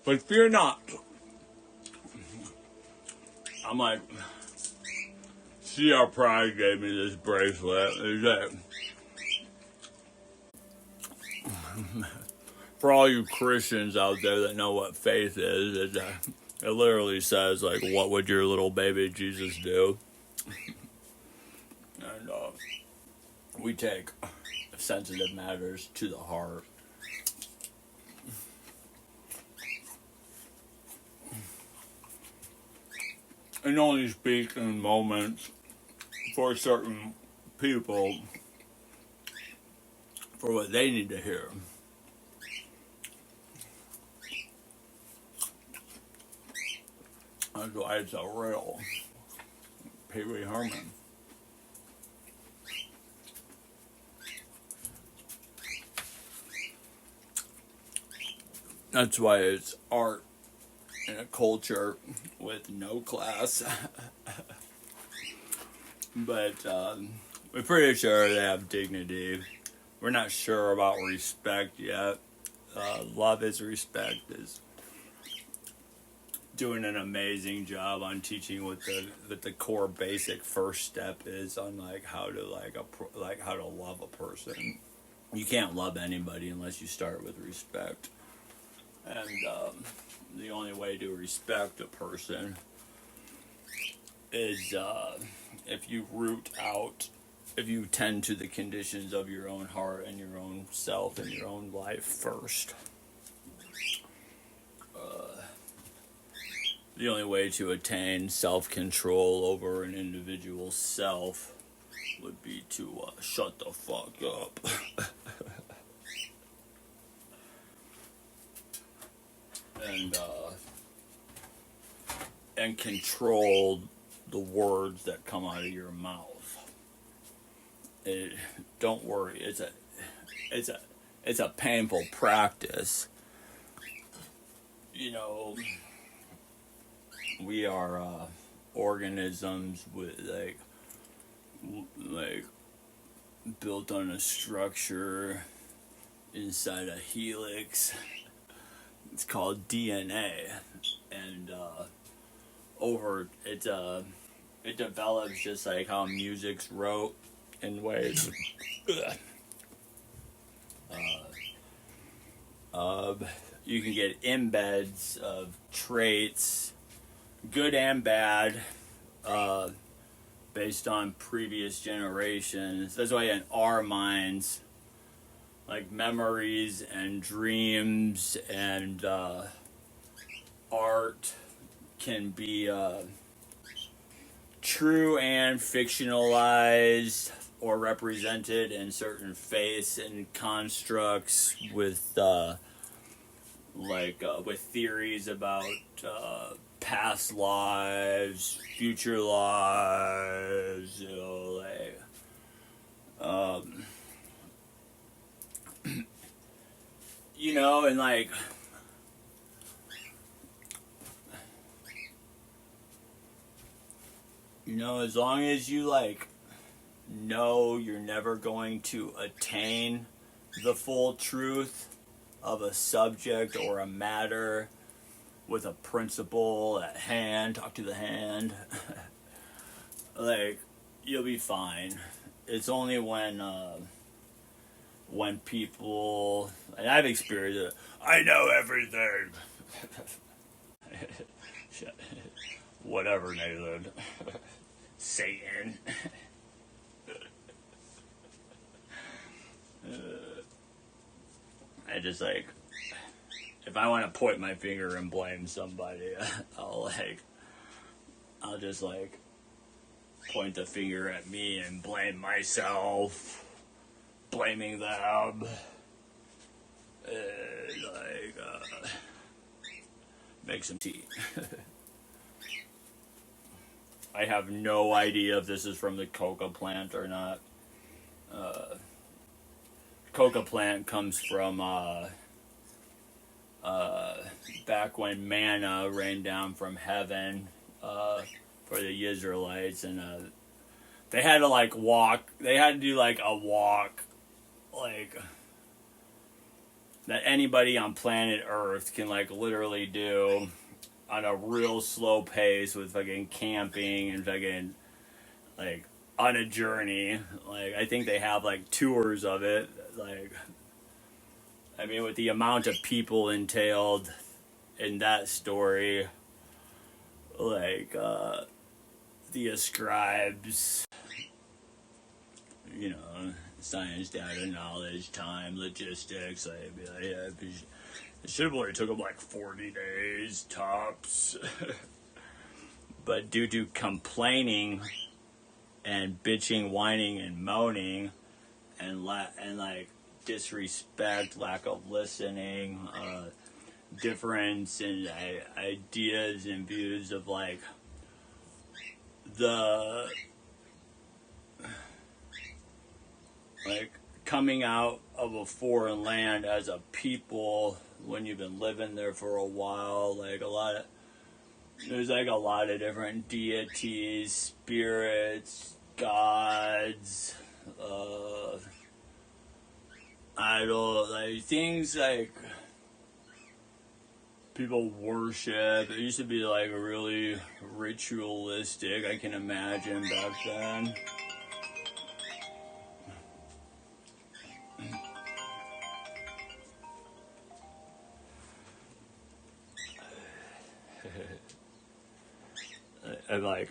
But fear not. I'm like, see, our pride gave me this bracelet. Is that for all you Christians out there that know what faith is? It literally says like, what would your little baby Jesus do? And we take sensitive matters to the heart. And only speak in moments for certain people for what they need to hear. That's why it's a real Pee Wee Herman. That's why it's art in a culture with no class. But we're pretty sure they have dignity. We're not sure about respect yet. Love is Respect is doing an amazing job on teaching what the core basic first step is on like how to how to love a person. you can't love anybody unless you start with respect. And the only way to respect a person is if you root out, if you tend to the conditions of your own heart and your own self and your own life first. The only way to attain self-control over an individual self would be to shut the fuck up. and control the words that come out of your mouth. Don't worry, it's a painful practice. You know, we are organisms with like built on a structure inside a helix. It's called DNA, and it develops just like how music's wrote in ways. You can get embeds of traits, good and bad, based on previous generations. That's why in our minds, like memories and dreams and art can be true and fictionalized or represented in certain faiths and constructs with with theories about past lives, future lives, and like as long as you know you're never going to attain the full truth of a subject or a matter with a principle at hand, talk to the hand, you'll be fine. It's only when people, and I've experienced it, I know everything. Whatever, Nathan. Satan. I just if I want to point my finger and blame somebody, I'll just point the finger at me and blame myself, blaming them, make some tea. I have no idea if this is from the coca plant or not. Coca plant comes from back when manna rained down from heaven for the Israelites, and they had to walk. They had to do a walk, that anybody on planet Earth can literally do on a real slow pace with fucking camping and fucking on a journey. I think they have tours of it. I mean, with the amount of people entailed in that story, the scribes, science, data, knowledge, time, logistics. It should have only took them 40 days tops. But due to complaining and bitching, whining, and moaning, and disrespect, lack of listening, difference in ideas and views of the coming out of a foreign land as a people when you've been living there for a while, there's a lot of different deities, spirits, gods, idol, things people worship. It used to be really ritualistic, I can imagine, back then. I'm like,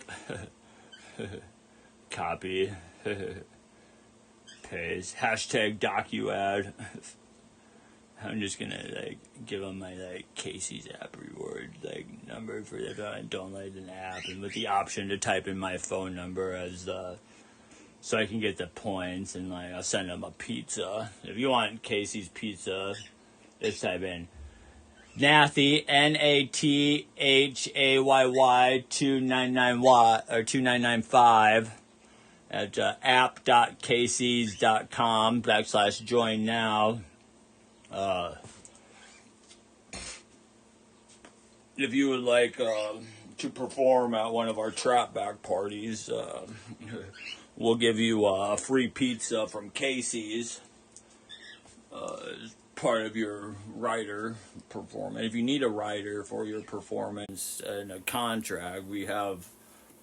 copy, paste, hashtag docu-ad. I'm just gonna like give them my like Casey's app reward like number for if I download an app, and with the option to type in my phone number as so I can get the points, and like I'll send them a pizza. If you want Casey's pizza, just type in Nathy NATHAYY 299 or 2995 at app.caseys.com/join now. If you would like to perform at one of our trap back parties, we'll give you a free pizza from Casey's as part of your rider performance. If you need a rider for your performance and a contract, we have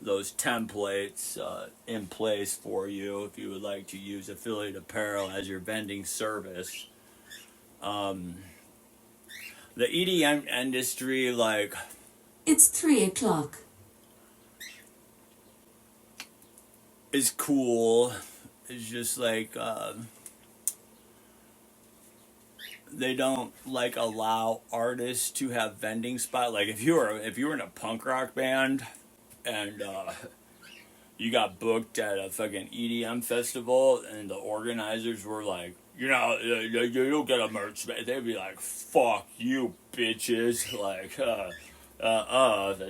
those templates in place for you if you would like to use Affiliate Apparel as your vending service. The EDM industry, like... It's 3 o'clock. Is cool. It's just like... they don't like allow artists to have vending spot. Like if you were in a punk rock band and you got booked at a fucking EDM festival and the organizers were like, you know, you don't get a merch space, they'd be like, fuck you bitches, like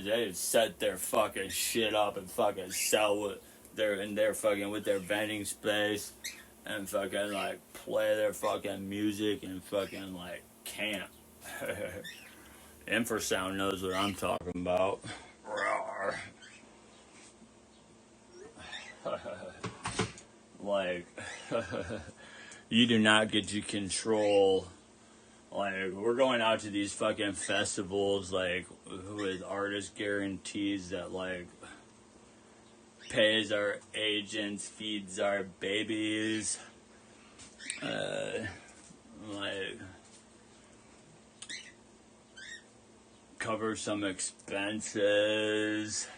they'd set their fucking shit up and fucking sell with their fucking with their vending space and fucking like play their fucking music and fucking like camp. Infrasound knows what I'm talking about. Like you do not get to control. Like we're going out to these fucking festivals like with artist guarantees that like pays our agents, feeds our babies, like cover some expenses.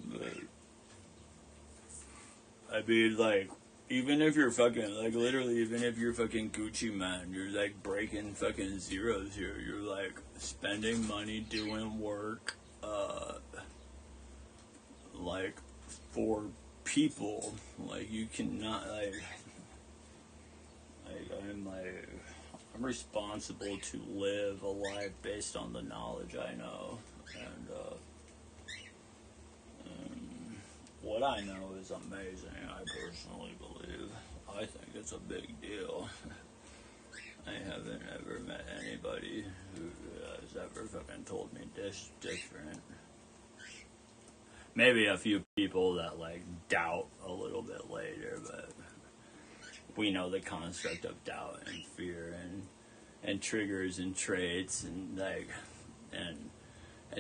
But, I mean, like, even if you're fucking, like, literally, even if you're fucking Gucci man, you're like breaking fucking zeros here. You're like spending money doing work, like, for people. Like, you cannot, I'm responsible to live a life based on the knowledge I know. And, what I know is amazing, I personally believe. I think it's a big deal. I haven't ever met anybody who has ever fucking told me this different. Maybe a few people that like doubt a little bit later, but we know the construct of doubt and fear and triggers and traits and like and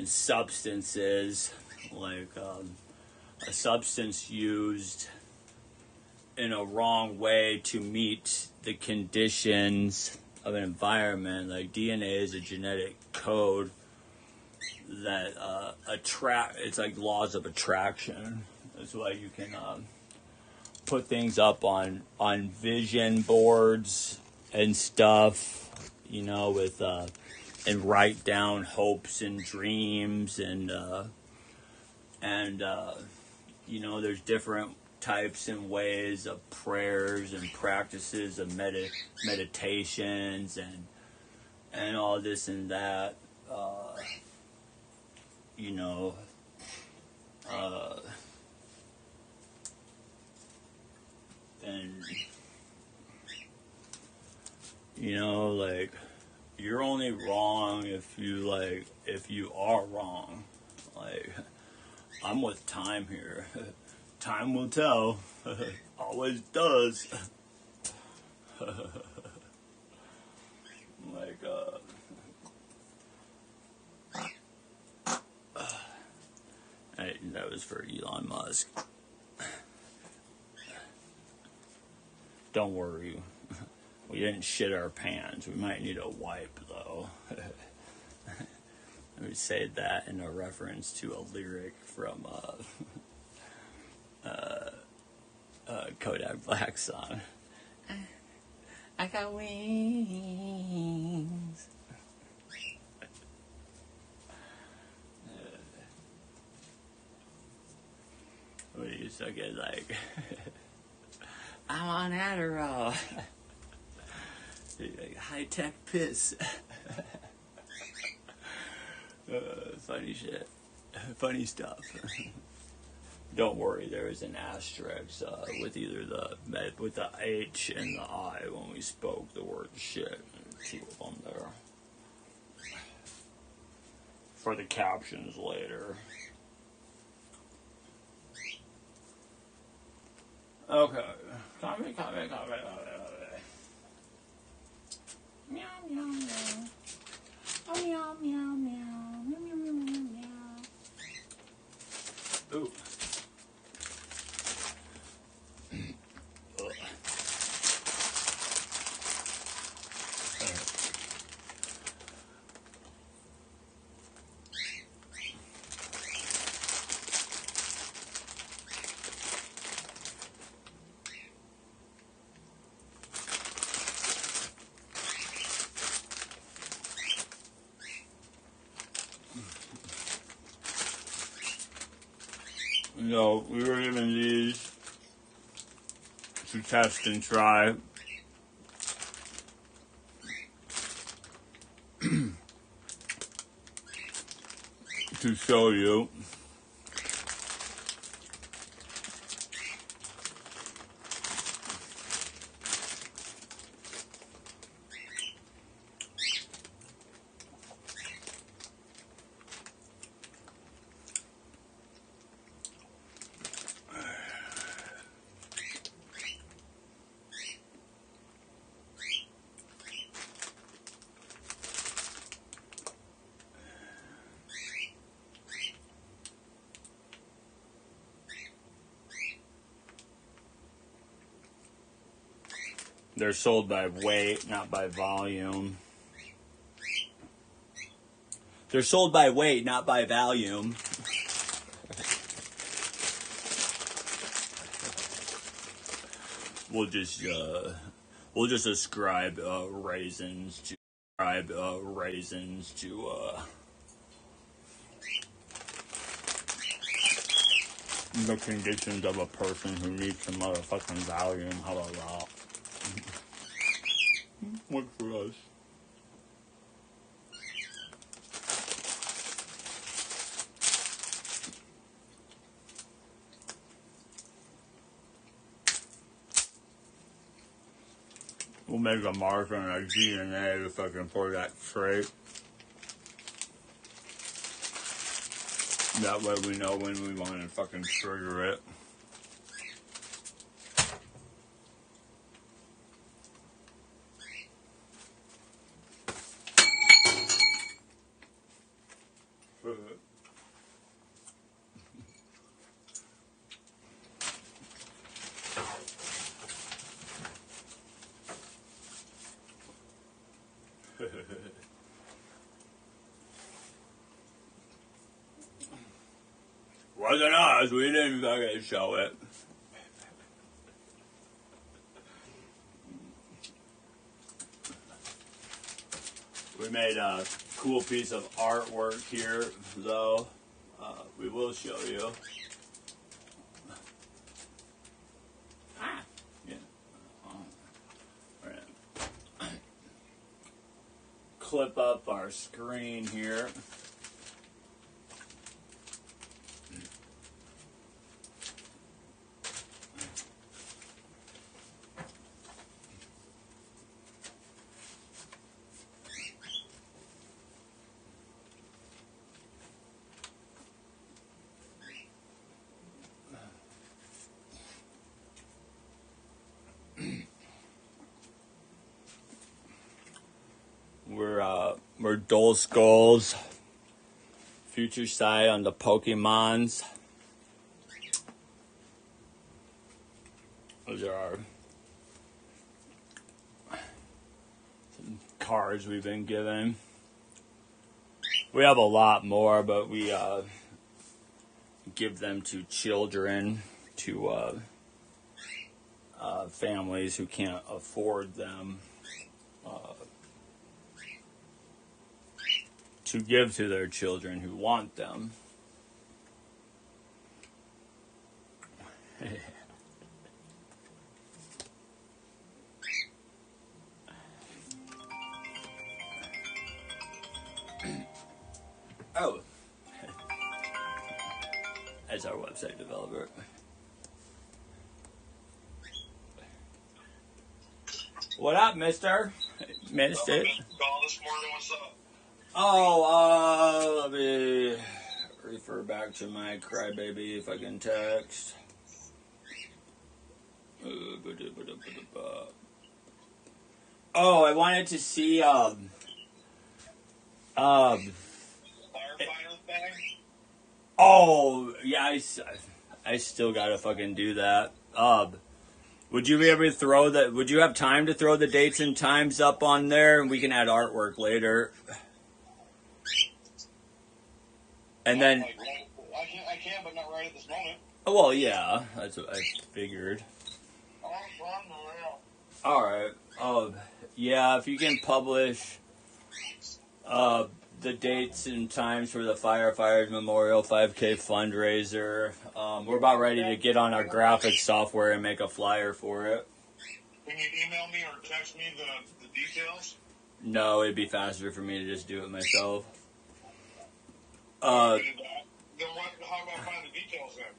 substances, like a substance used in a wrong way to meet the conditions of an environment. Like DNA is a genetic code that it's like laws of attraction. That's why you can put things up on vision boards and stuff, you know, with and write down hopes and dreams and you know, there's different types and ways of prayers and practices of meditations and all this and that, you know, and you know, like you're only wrong if you are wrong. Like I'm with time here. Time will tell. Always does. Like, that was for Elon Musk. Don't worry. We didn't shit our pants. We might need a wipe, though. I would say that in a reference to a lyric from Kodak Black song. I got wings. What do you suck at like? I'm on Adderall. High tech piss. Funny shit. Funny stuff. Don't worry, there is an asterisk with either the H and the I when we spoke the word shit. Two of them there for the captions later. Okay. Copy. Meow, meow, meow. Oh, meow, meow, meow. Meow, meow, meow, meow, meow. Ooh. No, we were given these to test and try. To show you. They're sold by weight, not by volume. They're sold by weight, not by volume. We'll just ascribe raisins to the conditions of a person who needs some motherfucking volume. How about that? Work for us. We'll make a mark on our DNA to fucking pour that straight. That way we know when we want to fucking trigger it. Wasn't us, we didn't fucking show it. We made a cool piece of artwork here, though. We will show you. Yeah. We're gonna clip up our screen here. We're Dull Skulls. Future Sight on the Pokemons. Those are our cards we've been given. We have a lot more, but we give them to children, to families who can't afford them, to give to their children who want them. Oh, as our website developer. What up, mister? Missed it. Call this morning, what's up? Oh, let me refer back to my crybaby fucking text. Oh, I wanted to see, Firefighter thing? oh, yeah, I still gotta fucking do that. Would you be able to throw the, would you have time to throw the dates and times up on there? And we can add artwork later. And then, I can, but not right at this moment. oh, well, yeah, that's what I figured. Alright, yeah, if you can publish, the dates and times for the Firefighters Memorial 5K fundraiser. We're about ready to get on our graphic software and make a flyer for it. Can you email me or text me the details? No, it'd be faster for me to just do it myself. Then how do I find the details then?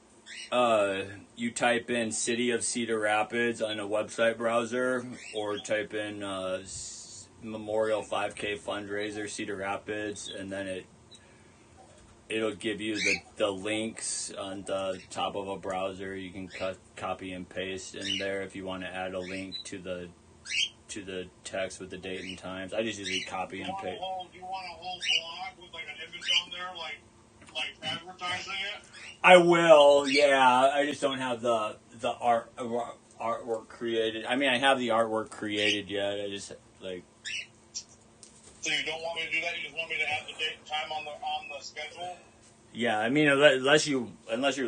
You type in City of Cedar Rapids on a website browser, or type in Memorial 5K fundraiser Cedar Rapids, and then it'll give you the links on the top of a browser. You can copy and paste in there if you want to add a link to the text with the date and times. I just usually copy and paste. Do you want a whole blog with like an image on there, like advertising it? I will, yeah. I just don't have the artwork created. I mean, I have the artwork created yet. I just like. So you don't want me to do that? You just want me to add the date and time on the schedule? Yeah, I mean, unless you're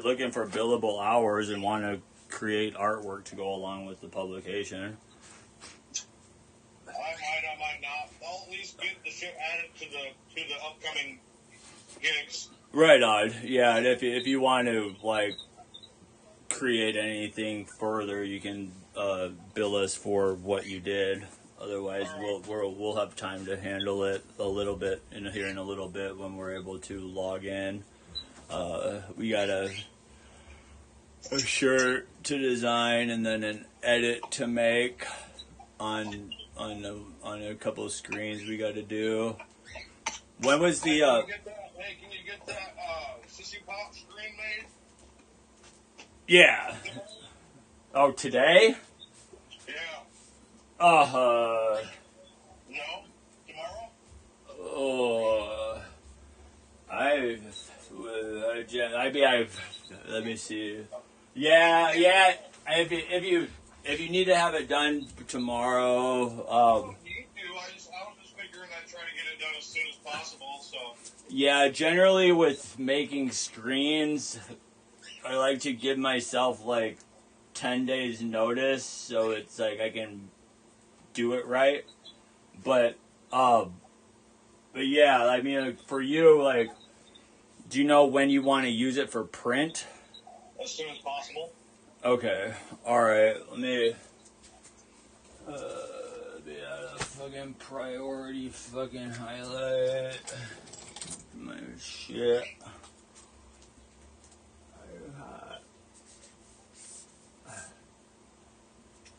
looking for billable hours and want to create artwork to go along with the publication. I might not. I'll at least get the shit added to the upcoming gigs. Right on. Yeah, and if you want to like create anything further, you can bill us for what you did. Otherwise, we'll have time to handle it a little bit in a little bit when we're able to log in. We got a shirt to design and then an edit to make on a couple of screens we got to do. When was the Can you get that Sissy Pop screen made? Yeah. Oh, today? Yeah. No, tomorrow? Oh, let me see. Yeah. If you need to have it done tomorrow, I don't need to. I was just figuring I'd try to get it done as soon as possible. So. yeah, generally with making screens, I like to give myself like 10 days notice, so it's like I can do it right. But yeah, I mean, like, for you, like, do you know when you want to use it for print? As soon as possible. Okay, alright, let me add a fucking priority fucking highlight my shit.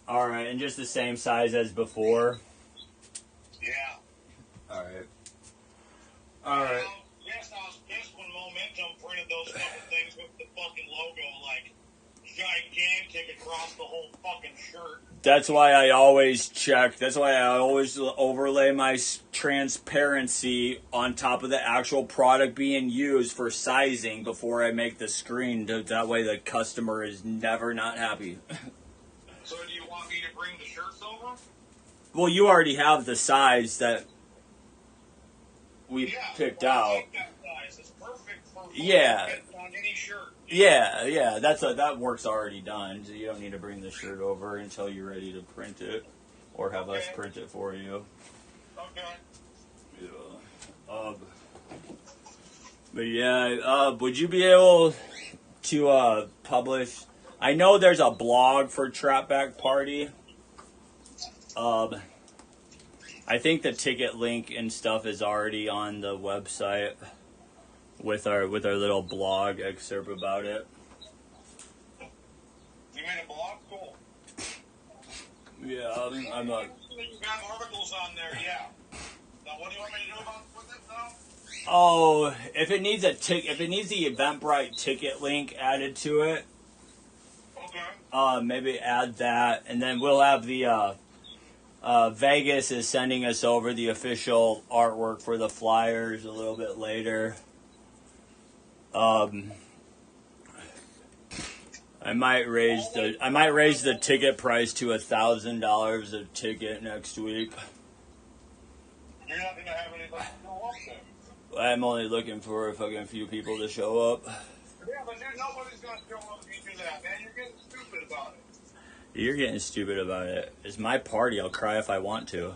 Alright, and just the same size as before? Yeah. Alright. Yes, I was pissed when Momentum printed those fucking things with the fucking logo, like, gigantic across the whole fucking shirt. That's why I always check. That's why I always overlay my transparency on top of the actual product being used for sizing before I make the screen. That way the customer is never not happy. So do you want me to bring the shirts over? Well, you already have the size that... we Yeah, picked well, I out. like that size. It's perfect for Yeah. fitting on any shirt. Yeah, that work's already done. So you don't need to bring the shirt over until you're ready to print it, or have us Okay. print it for you. Okay. Yeah. But yeah, would you be able to publish? I know there's a blog for Trapback Party. I think the ticket link and stuff is already on the website with our little blog excerpt about it. You made a blog? Cool. Yeah, I'm not. You got articles on there, yeah. Now, what do you want me to do about with it now? Oh, if it needs the Eventbrite ticket link added to it, Okay. maybe add that, and then we'll have the Vegas is sending us over the official artwork for the flyers a little bit later. I might raise the ticket price to $1,000 a ticket next week. You're not going to have anybody show up then. I'm only looking for a fucking few people to show up. Yeah, but dude, nobody's going to show up if you do that, man. You're getting stupid about it. You're getting stupid about it. It's my party. I'll cry if I want to.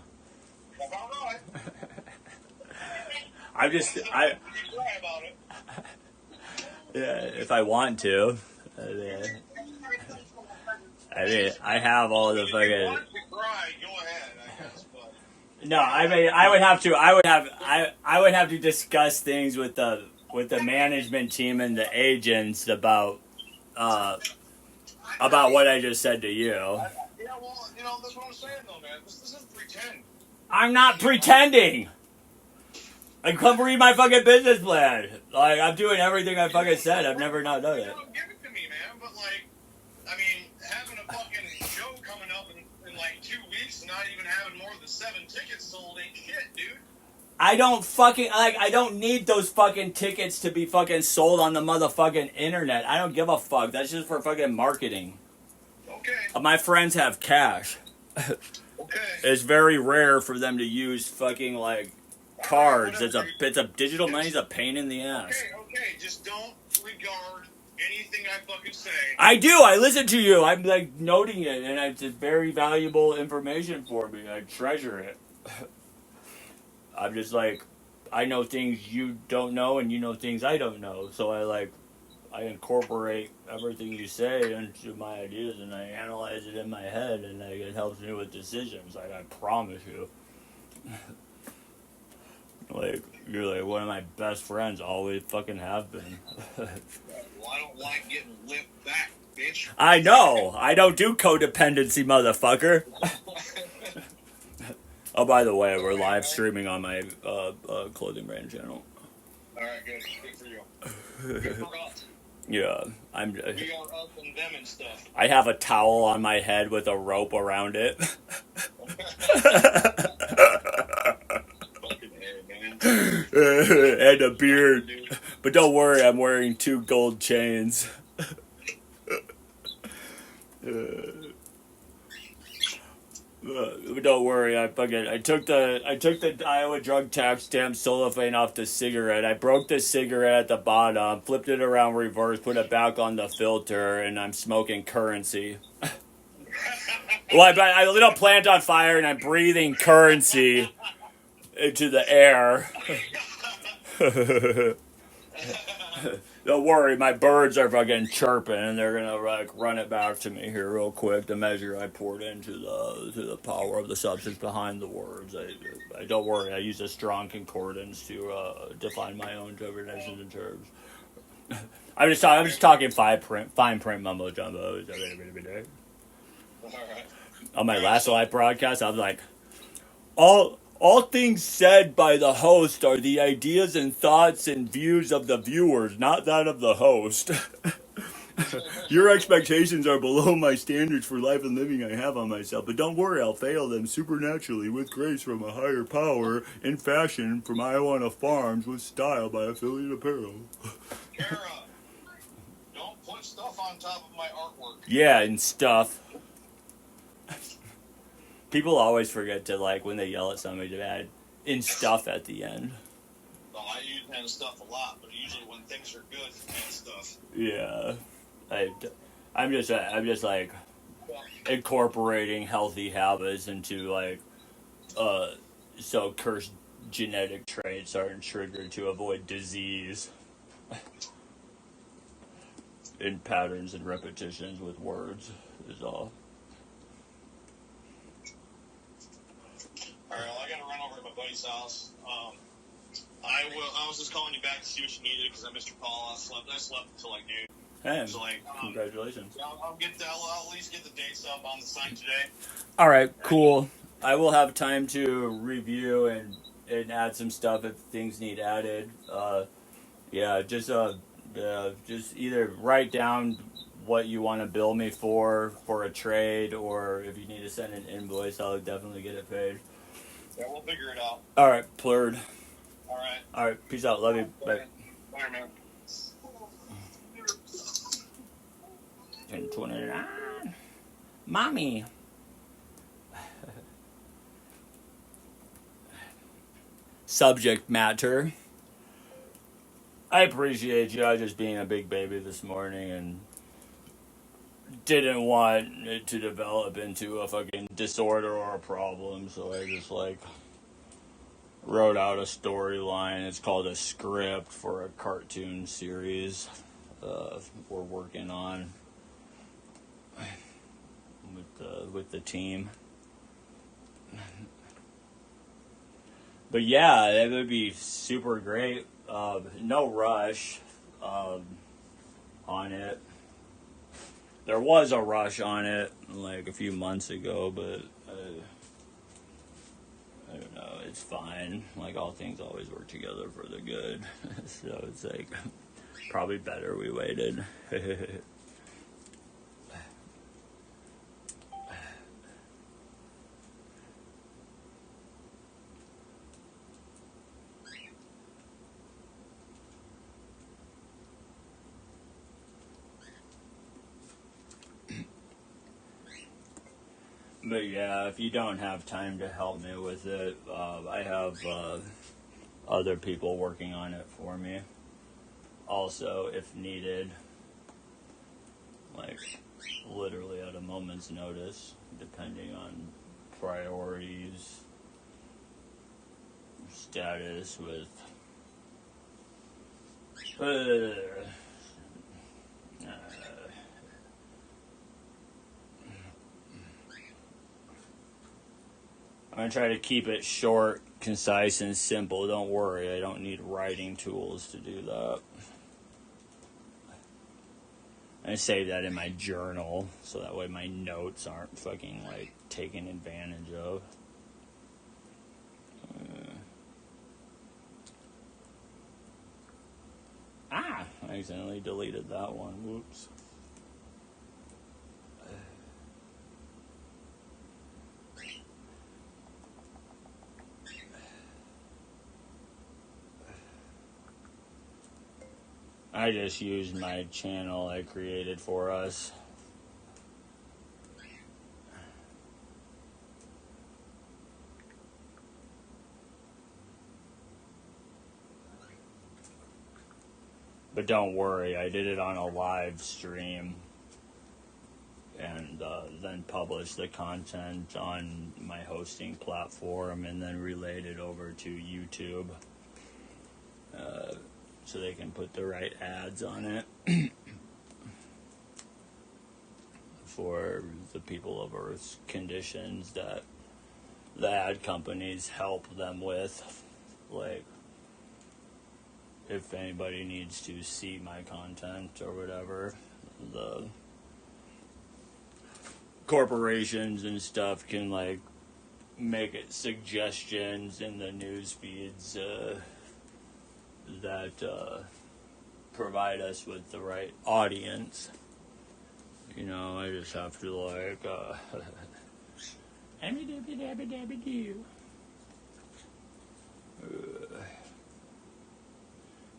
Well, all right. I'm just You cry about it. yeah, if I want to. I have all the If you fucking. want to cry, go ahead, I guess. But No, I mean I would have to discuss things with the management team and the agents about what I just said to you. yeah, well, that's what I'm saying, though, man. This isn't pretend. I'm not pretending. Like, come read my fucking business plan. Like, I'm doing everything I fucking said. I've never not done it. Give it to me, man. But I mean, having a fucking show coming up in like 2 weeks, and not even having more than 7 tickets sold ain't shit, dude. I don't need those fucking tickets to be fucking sold on the motherfucking internet. I don't give a fuck. That's just for fucking marketing. Okay. My friends have cash. Okay. It's very rare for them to use fucking like cards. It's a digital money's a pain in the ass. Okay. Just don't regard anything I fucking say. I do. I listen to you. I'm like noting it, and it's very valuable information for me. I treasure it. I'm just like, I know things you don't know, and you know things I don't know. So I incorporate everything you say into my ideas, and I analyze it in my head, and it helps me with decisions. I promise you. Like, you're like one of my best friends, always fucking have been. Well, I don't like getting lipped back, bitch. I know. I don't do codependency, motherfucker. Oh, by the way, we're live streaming on my clothing brand channel. Alright, good. Good for you. Good for us. Yeah, We are us and them and stuff. I have a towel on my head with a rope around it. Fucking hair, man. And a beard. But don't worry, I'm wearing 2 gold chains. Don't worry, I took the Iowa drug tax stamp cellophane off the cigarette. I broke the cigarette at the bottom, flipped it around reverse, put it back on the filter, and I'm smoking currency. Well, I lit a plant on fire and I'm breathing currency into the air. Don't worry, my birds are fucking chirping, and they're gonna run it back to me here real quick. The measure I poured into the power of the substance behind the words. I don't worry. I use a strong concordance to define my own definitions and terms. I'm just talking fine print mumbo jumbo. On my last live broadcast, I was like, all things said by the host are the ideas and thoughts and views of the viewers, not that of the host. Your expectations are below my standards for life and living I have on myself, but don't worry, I'll fail them supernaturally with grace from a higher power in fashion from Iowa Farms with style by Affiliate Apparel. Kara, don't put stuff on top of my artwork. Yeah, and stuff. People always forget to, when they yell at somebody, to add in stuff at the end. pen stuff a lot, but usually when things are good, pen stuff. Yeah, I'm just like incorporating healthy habits into like so cursed genetic traits aren't triggered to avoid disease in patterns and repetitions with words is all. All right, well, I gotta run over to my buddy's house. I was just calling you back to see what you needed because I missed your call. I slept until like noon. Hey, So like, congratulations. Yeah, I'll at least get the dates up on the site today. All right, cool. I will have time to review and add some stuff if things need added. Yeah, just either write down what you want to bill me for a trade, or if you need to send an invoice, I'll definitely get it paid. Yeah, we'll figure it out. All right, plurred. All right. All right, peace out. Love you. Bye. Bye, man. 10:29. Mommy. Subject matter. I appreciate you just being a big baby this morning and didn't want it to develop into a fucking disorder or a problem, so I just like wrote out a storyline. It's called a script for a cartoon series we're working on with the team. But yeah, that would be super great. No rush on it. There was a rush on it like a few months ago, but I don't know. It's fine. Like, all things always work together for the good. So it's like probably better we waited. But yeah, if you don't have time to help me with it, I have other people working on it for me. Also, if needed, like literally at a moment's notice, depending on priorities, status with I'm going to try to keep it short, concise, and simple. Don't worry, I don't need writing tools to do that. I save that in my journal, so that way my notes aren't fucking, like, taken advantage of. I accidentally deleted that one. Whoops. I just used my channel I created for us. But don't worry, I did it on a live stream and then published the content on my hosting platform and then relayed it over to YouTube so they can put the right ads on it for the people of Earth's conditions that the ad companies help them with. Like, if anybody needs to see my content or whatever, the corporations and stuff can like make it suggestions in the news feeds that provide us with the right audience. You know, I just have to like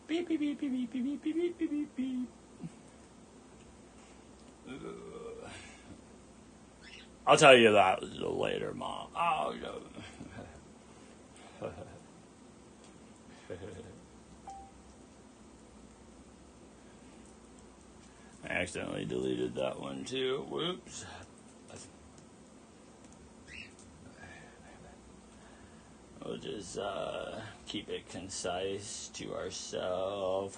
beep beep beep beep beep beep beep beep beep beep beep. I'll tell you that later, Mom. Oh, no. I accidentally deleted that one too. Whoops. We'll just keep it concise to ourselves.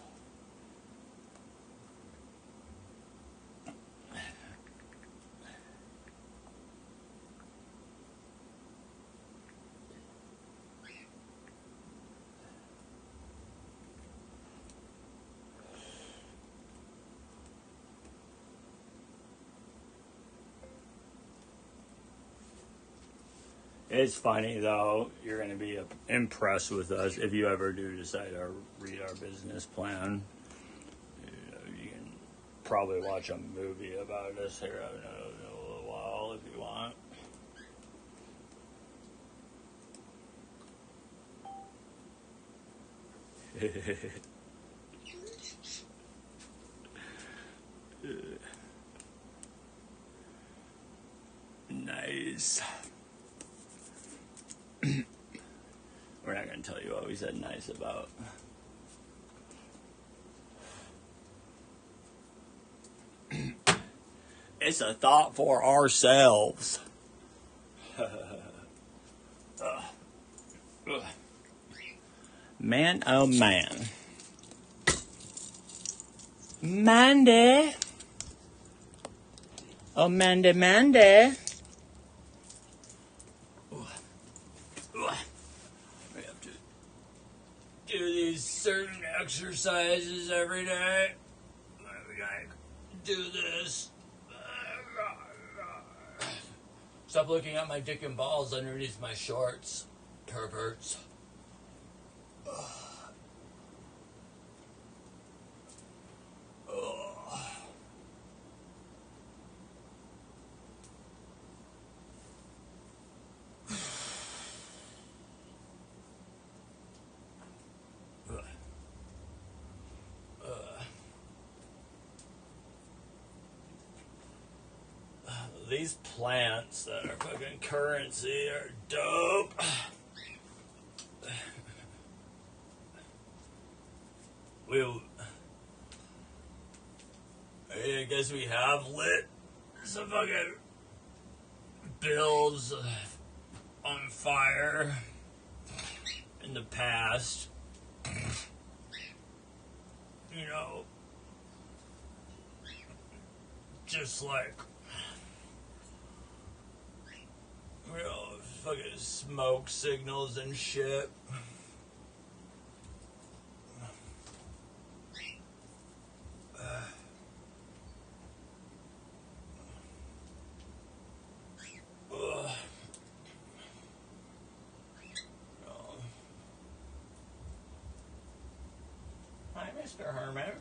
It's funny though, you're going to be impressed with us if you ever do decide to read our business plan. You can probably watch a movie about us here in a little while if you want. Nice. We're not going to tell you what we said nice about. It's a thought for ourselves. Man, oh man. Mandy. Oh, Mandy, Mandy. We have to do these certain exercises every day. We gotta do this. Stop looking at my dick and balls underneath my shorts, perverts. These plants that are fucking currency are dope. I guess we have lit some fucking bills on fire in the past. You know, just like, you know, fucking smoke signals and shit. Hi, Mr. Herman.